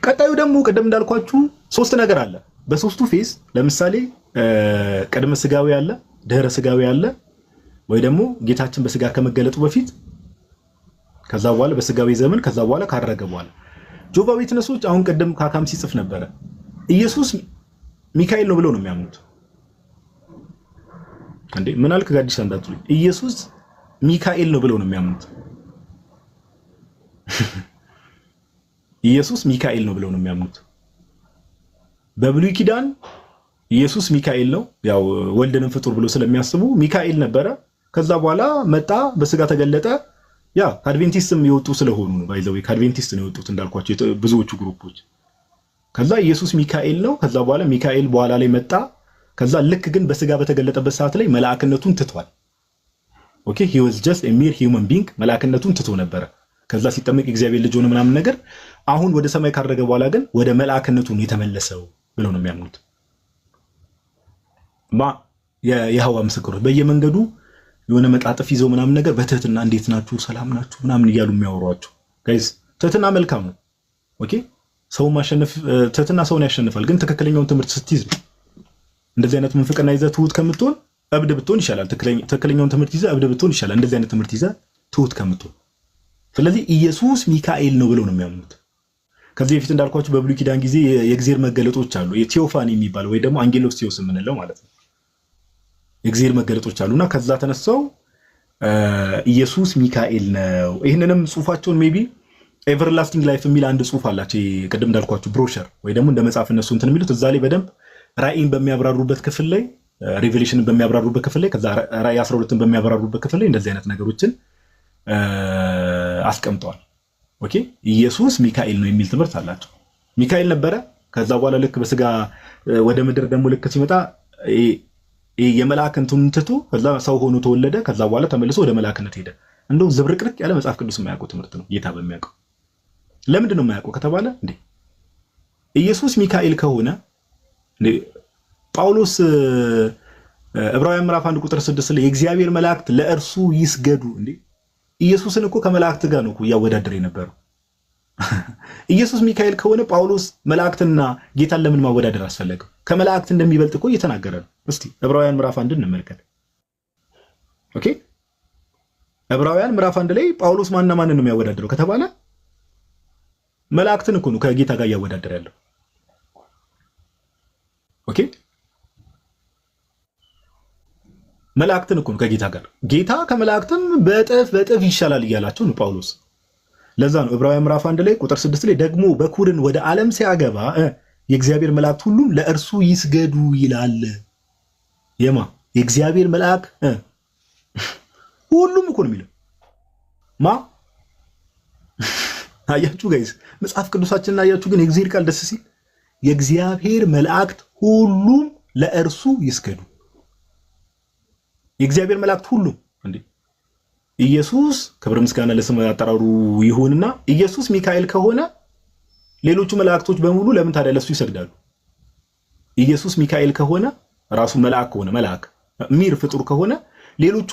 S1: ቀጣዩ ደግሞ ቅድም እንዳልኳችሁ ሶስት ነገር አለ። በሶስቱ ፌዝ ለምሳሌ ቅድመ ስጋዊ አለ፣ ድህረ ስጋዊ አለ፣ ወይ ደግሞ ጌታችን በስጋ ከመገለጡ በፊት፣ ከዛ በኋላ በስጋዊ ዘመን፣ ከዛ በኋላ ካረገ በኋላ። ጆቫ ዊትነሶች አሁን ቅድም ካካም ሲጽፍ ነበረ ኢየሱስ ሚካኤል ነው ብለው ነው የሚያምኑት። እንዴ ምን አልክ ጋዲስ እንዳትሉ፣ ኢየሱስ ሚካኤል ነው ብለው ነው የሚያምኑት። ኢየሱስ ሚካኤል ነው ብለው ነው የሚያምኑት። በብሉይ ኪዳን ኢየሱስ ሚካኤል ነው፣ ያው ወልድንም ፍጡር ብሎ ስለሚያስቡ ሚካኤል ነበረ። ከዛ በኋላ መጣ፣ በስጋ ተገለጠ። ያ ከአድቬንቲስትም የወጡ ስለሆኑ ነው። ባይዘው ከአድቬንቲስት ነው የወጡት እንዳልኳቸው ብዙዎቹ ግሩፖች። ከዛ ኢየሱስ ሚካኤል ነው። ከዛ በኋላ ሚካኤል በኋላ ላይ መጣ። ከዛ ልክ ግን በስጋ በተገለጠበት ሰዓት ላይ መልአክነቱን ትቷል። ኦኬ he was just a mere human being መልአክነቱን ትቶ ነበረ። ከዛ ሲጠመቅ እግዚአብሔር ልጅ ሆነ ምናምን ነገር። አሁን ወደ ሰማይ ካረገ በኋላ ግን ወደ መልአክነቱን የተመለሰው ብለው ነው የሚያምኑት። የይሖዋ ምስክሮች በየመንገዱ የሆነ መጣጥፍ ይዘው ምናምን ነገር በትህትና እንዴት ናችሁ ሰላም ናችሁ ምናምን እያሉ የሚያወሯቸው ጋይስ። ትህትና መልካም ነው። ኦኬ ሰው ማሸነፍ ትህትና ሰውን ያሸንፋል። ግን ትክክለኛውን ትምህርት ስትይዝ እንደዚህ አይነት ምንፍቅና ይዘህ ትሁት ከምትሆን እብድ ብትሆን ይሻላል። ትክክለኛውን ትምህርት ይዘህ እብድ ብትሆን ይሻላል እንደዚህ አይነት ትምህርት ይዘህ ትሁት ከምትሆን። ስለዚህ ኢየሱስ ሚካኤል ነው ብለው ነው የሚያምኑት። ከዚህ በፊት እንዳልኳችሁ በብሉይ ኪዳን ጊዜ የእግዚአብሔር መገለጦች አሉ። የቴዎፋኒ የሚባል ወይ ደግሞ አንጌሎስ ቴዎስ የምንለው ማለት ነው። የእግዚአብሔር መገለጦች አሉና ከዛ ተነሳው ኢየሱስ ሚካኤል ነው። ይህንንም ጽሁፋቸውን ሜቢ ኤቨርላስቲንግ ላይፍ የሚል አንድ ጽሁፍ አላቸው። ቅድም እንዳልኳችሁ ብሮሸር ወይ ደግሞ እንደ መጽሐፍ እነሱ እንትን የሚሉት እዛ ላይ በደንብ ራእይን በሚያብራሩበት ክፍል ላይ ሪቨሌሽንን በሚያብራሩበት ክፍል ላይ ከዛ ራእይ 12ን በሚያብራሩበት ክፍል ላይ እንደዚህ አይነት ነገሮችን አስቀምጠዋል። ኦኬ ኢየሱስ ሚካኤል ነው የሚል ትምህርት አላቸው። ሚካኤል ነበረ። ከዛ በኋላ ልክ በስጋ ወደ ምድር ደግሞ ልክ ሲመጣ የመላእክቱን ትቶ ከዛ ሰው ሆኖ ተወለደ። ከዛ በኋላ ተመልሶ ወደ መላእክነት ሄደ። እንደው ዝብርቅርቅ ያለ መጽሐፍ ቅዱስ የማያውቀው ትምህርት ነው። ጌታ በሚያውቀው ለምንድን ነው የማያውቀው ከተባለ እንዴ ኢየሱስ ሚካኤል ከሆነ እንዴ ጳውሎስ ዕብራውያን ምዕራፍ 1 ቁጥር 6 ላይ የእግዚአብሔር መላእክት ለእርሱ ይስገዱ። እንዴ ኢየሱስን እኮ ከመላእክት ጋር ነው እያወዳደረ የነበረው። ኢየሱስ ሚካኤል ከሆነ ጳውሎስ መላእክትና ጌታን ለምን ማወዳደር አስፈለገው? ከመላእክት እንደሚበልጥ እኮ እየተናገረ ነው። እስቲ ዕብራውያን ምዕራፍ 1 እንመልከት። ኦኬ ዕብራውያን ምዕራፍ 1 ላይ ጳውሎስ ማንና ማንን ነው የሚያወዳድረው ከተባለ መላእክትን እኮ ነው ከጌታ ጋር እያወዳደረ ያለው። ኦኬ መላእክትን እኮ ነው ከጌታ ጋር። ጌታ ከመላእክትም በእጥፍ ይሻላል እያላቸው ነው ጳውሎስ። ለዛ ነው ዕብራውያን ምዕራፍ 1 ላይ ቁጥር 6 ላይ ደግሞ በኩርን ወደ ዓለም ሲያገባ የእግዚአብሔር መላእክት ሁሉም ለእርሱ ይስገዱ ይላል። የማ የእግዚአብሔር መልአክ ሁሉም እኮ ነው የሚለው ማ አያችሁ ጋይስ መጽሐፍ ቅዱሳችንን አያችሁ። ግን የእግዚአብሔር ቃል ደስ ሲል የእግዚአብሔር መላእክት ሁሉም ለእርሱ ይስገዱ። የእግዚአብሔር መላእክት ሁሉም እንዴ ኢየሱስ ክብር ምስጋና ለስሙ አጠራሩ ይሁንና ኢየሱስ ሚካኤል ከሆነ ሌሎቹ መላእክቶች በሙሉ ለምን ታዲያ ለሱ ይሰግዳሉ? ኢየሱስ ሚካኤል ከሆነ ራሱ መልአክ ከሆነ መልአክ ሚር ፍጡር ከሆነ ሌሎቹ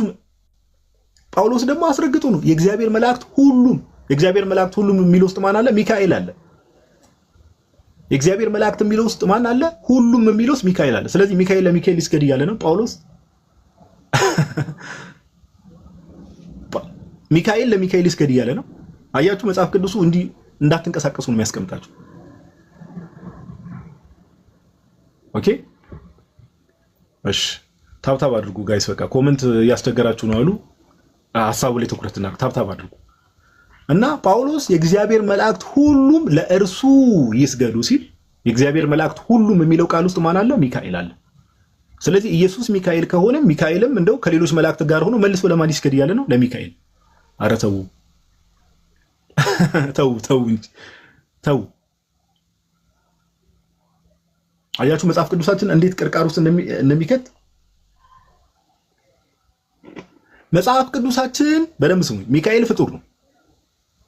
S1: ጳውሎስ ደግሞ አስረግጦ ነው የእግዚአብሔር መላእክት ሁሉም የእግዚአብሔር መላእክት ሁሉም የሚለው ውስጥ ማን አለ? ሚካኤል አለ። የእግዚአብሔር መላእክት የሚለው ውስጥ ማን አለ? ሁሉም የሚለው ውስጥ ሚካኤል አለ። ስለዚህ ሚካኤል ለሚካኤል ይስገድ እያለ ነው ጳውሎስ። ሚካኤል ለሚካኤል ይስገድ እያለ ነው። አያችሁ መጽሐፍ ቅዱሱ እንዲህ እንዳትንቀሳቀሱ ነው የሚያስቀምጣችሁ። ኦኬ እሺ ታብታብ አድርጉ ጋይስ። በቃ ኮሜንት ያስቸገራችሁ ነው አሉ። ሐሳቡ ላይ ትኩረት እና ታብታብ አድርጉ እና ጳውሎስ የእግዚአብሔር መላእክት ሁሉም ለእርሱ ይስገዱ ሲል የእግዚአብሔር መላእክት ሁሉም የሚለው ቃል ውስጥ ማን አለ? ሚካኤል አለ። ስለዚህ ኢየሱስ ሚካኤል ከሆነ ሚካኤልም እንደው ከሌሎች መላእክት ጋር ሆኖ መልሶ ለማን ይስገድ እያለ ነው? ለሚካኤል። ኧረ ተው ተው እንጂ ተው። አያችሁ መጽሐፍ ቅዱሳችን እንዴት ቅርቃር ውስጥ እንደሚከት። መጽሐፍ ቅዱሳችን በደንብ ስሙ። ሚካኤል ፍጡር ነው።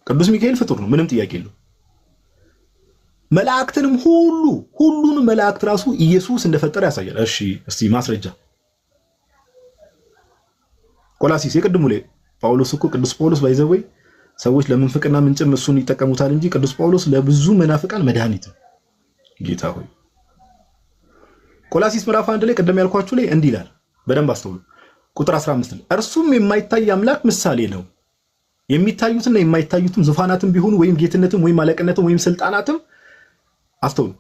S1: ቅዱስ ሚካኤል ፍጡር ነው። ምንም ጥያቄ የለው። መላእክትንም ሁሉንም መላእክት ራሱ ኢየሱስ እንደፈጠረ ያሳያል። እሺ እስቲ ማስረጃ ቆላሲስ የቅድሙ ላይ ጳውሎስ እኮ ቅዱስ ጳውሎስ ባይዘወይ ሰዎች ለምንፍቅና ምንጭም እሱን ይጠቀሙታል እንጂ ቅዱስ ጳውሎስ ለብዙ መናፍቃን መድኃኒት ነው። ጌታ ሆይ ቆላሲስ ምዕራፍ 1 ላይ ቀደም ያልኳችሁ ላይ እንዲህ ይላል፣ በደንብ አስተውሉ። ቁጥር 15 ላይ እርሱም የማይታይ አምላክ ምሳሌ ነው፣ የሚታዩትና የማይታዩትም ዙፋናትም ቢሆኑ ወይም ጌትነትም ወይም አለቅነትም ወይም ስልጣናትም፣ አስተውሉ፣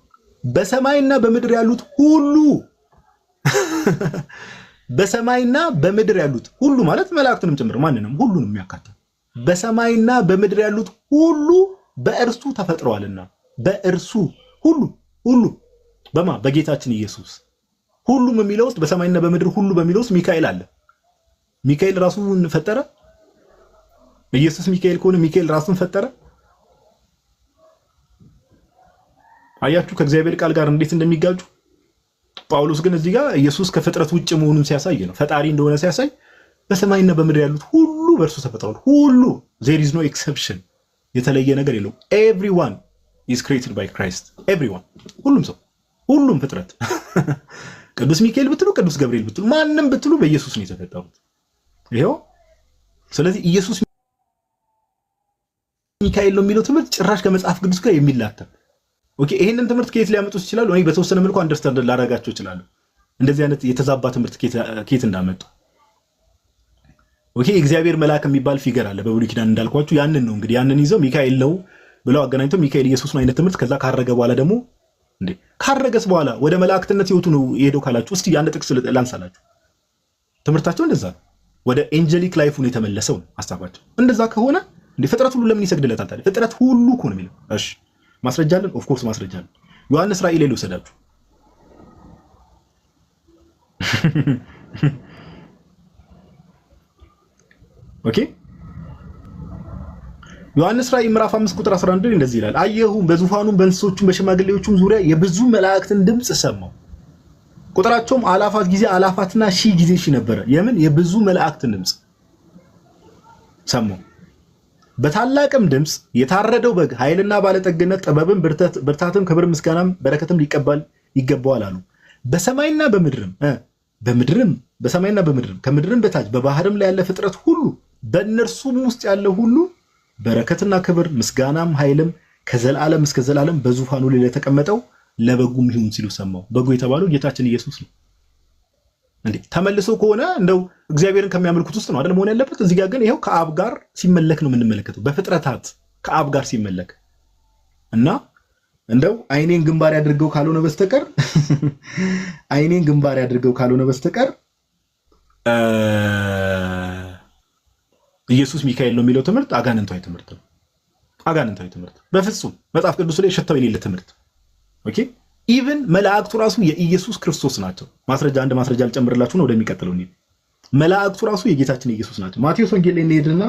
S1: በሰማይና በምድር ያሉት ሁሉ በሰማይና በምድር ያሉት ሁሉ ማለት መላእክትንም ጭምር ማንንም ሁሉንም የሚያካትት በሰማይና በምድር ያሉት ሁሉ በእርሱ ተፈጥረዋልና በእርሱ ሁሉ በማ በጌታችን ኢየሱስ ሁሉም የሚለው ውስጥ በሰማይና በምድር ሁሉ በሚለው ውስጥ ሚካኤል አለ። ሚካኤል ራሱን ፈጠረ። ኢየሱስ ሚካኤል ከሆነ ሚካኤል ራሱን ፈጠረ። አያችሁ ከእግዚአብሔር ቃል ጋር እንዴት እንደሚጋጁ። ጳውሎስ ግን እዚህ ጋር ኢየሱስ ከፍጥረት ውጭ መሆኑን ሲያሳይ ነው፣ ፈጣሪ እንደሆነ ሲያሳይ በሰማይና በምድር ያሉት ሁሉ በእርሱ ተፈጥረዋል። ሁሉ there is no exception፣ የተለየ ነገር የለውም። everyone is created by Christ everyone፣ ሁሉም ሰው ሁሉም ፍጥረት ቅዱስ ሚካኤል ብትሉ ቅዱስ ገብርኤል ብትሉ ማንም ብትሉ በኢየሱስ ነው የተፈጠሩት። ይሄው ስለዚህ ኢየሱስ ሚካኤል ነው የሚለው ትምህርት ጭራሽ ከመጽሐፍ ቅዱስ ጋር የሚላተም ኦኬ። ይሄንን ትምህርት ከየት ሊያመጡት ይችላሉ? እኔ በተወሰነ መልኩ አንደርስታንድ ላደርጋቸው ይችላሉ፣ እንደዚህ አይነት የተዛባ ትምህርት ከየት እንዳመጡ። ኦኬ እግዚአብሔር መልአክ የሚባል ፊገር አለ በብሉይ ኪዳን እንዳልኳችሁ፣ ያንን ነው እንግዲህ ያንን ይዘው ሚካኤል ነው ብለው አገናኝተው ሚካኤል ኢየሱስ ነው አይነት ትምህርት። ከዛ ካረገ በኋላ ደግሞ እንዴ ካረገስ በኋላ ወደ መላእክትነት ህይወቱ ነው የሄደው ካላችሁ እስቲ አንድ ጥቅስ ላንሳላችሁ። ትምህርታቸው እንደዛ ነው፣ ወደ ኤንጀሊክ ላይፉ ነው የተመለሰው ሐሳባቸው። እንደዛ ከሆነ እንዴ ፍጥረት ሁሉ ለምን ይሰግድለታል ታዲያ? ፍጥረት ሁሉ እኮ ነው የሚለው። እሺ ማስረጃ አለን? ኦፍ ኮርስ ማስረጃ አለን። ዮሐንስ ራእይ ላይ ልውሰዳችሁ። ኦኬ ዮሐንስ ራእይ ምዕራፍ 5 ቁጥር 11 እንደዚህ ይላል፣ አየሁም በዙፋኑም በእንስሶቹም በሽማግሌዎቹም ዙሪያ የብዙ መላእክትን ድምጽ ሰማሁ። ቁጥራቸውም አላፋት ጊዜ አላፋትና ሺህ ጊዜ ሺህ ነበረ። የምን የብዙ መላእክትን ድምጽ ሰማሁ። በታላቅም ድምጽ የታረደው በግ ኃይልና ባለጠግነት፣ ጥበብም፣ ብርታትም፣ ክብር፣ ምስጋናም፣ በረከትም ይገባዋል አሉ። በሰማይና በምድርም በሰማይና በምድርም ከምድርም በታች በባህርም ላይ ያለ ፍጥረት ሁሉ በእነርሱም ውስጥ ያለ ሁሉ በረከትና ክብር ምስጋናም ኃይልም ከዘላለም እስከ ዘላለም በዙፋኑ ላይ ለተቀመጠው ለበጉም ይሁን ሲሉ ሰማሁ። በጉ የተባለው ጌታችን ኢየሱስ ነው። እንዴ ተመልሶ ከሆነ እንደው እግዚአብሔርን ከሚያመልኩት ውስጥ ነው አይደል መሆን ያለበት። እዚህ ጋር ግን ይሄው ከአብ ጋር ሲመለክ ነው የምንመለከተው፣ በፍጥረታት ከአብ ጋር ሲመለክ እና እንደው አይኔን ግንባር ያድርገው ካልሆነ በስተቀር አይኔን ግንባር ያድርገው ካልሆነ በስተቀር ኢየሱስ ሚካኤል ነው የሚለው ትምህርት አጋንንታዊ ትምህርት ነው። አጋንንታዊ ትምህርት በፍጹም መጽሐፍ ቅዱስ ላይ ሸታው የሌለ ትምህርት። ኦኬ ኢቭን መላእክቱ ራሱ የኢየሱስ ክርስቶስ ናቸው። አንድ ማስረጃ ልጨምርላችሁ ነው ወደሚቀጥለው እንሂድ። መላእክቱ ራሱ የጌታችን ኢየሱስ ናቸው። ማቴዎስ ወንጌል ላይ እንሄድና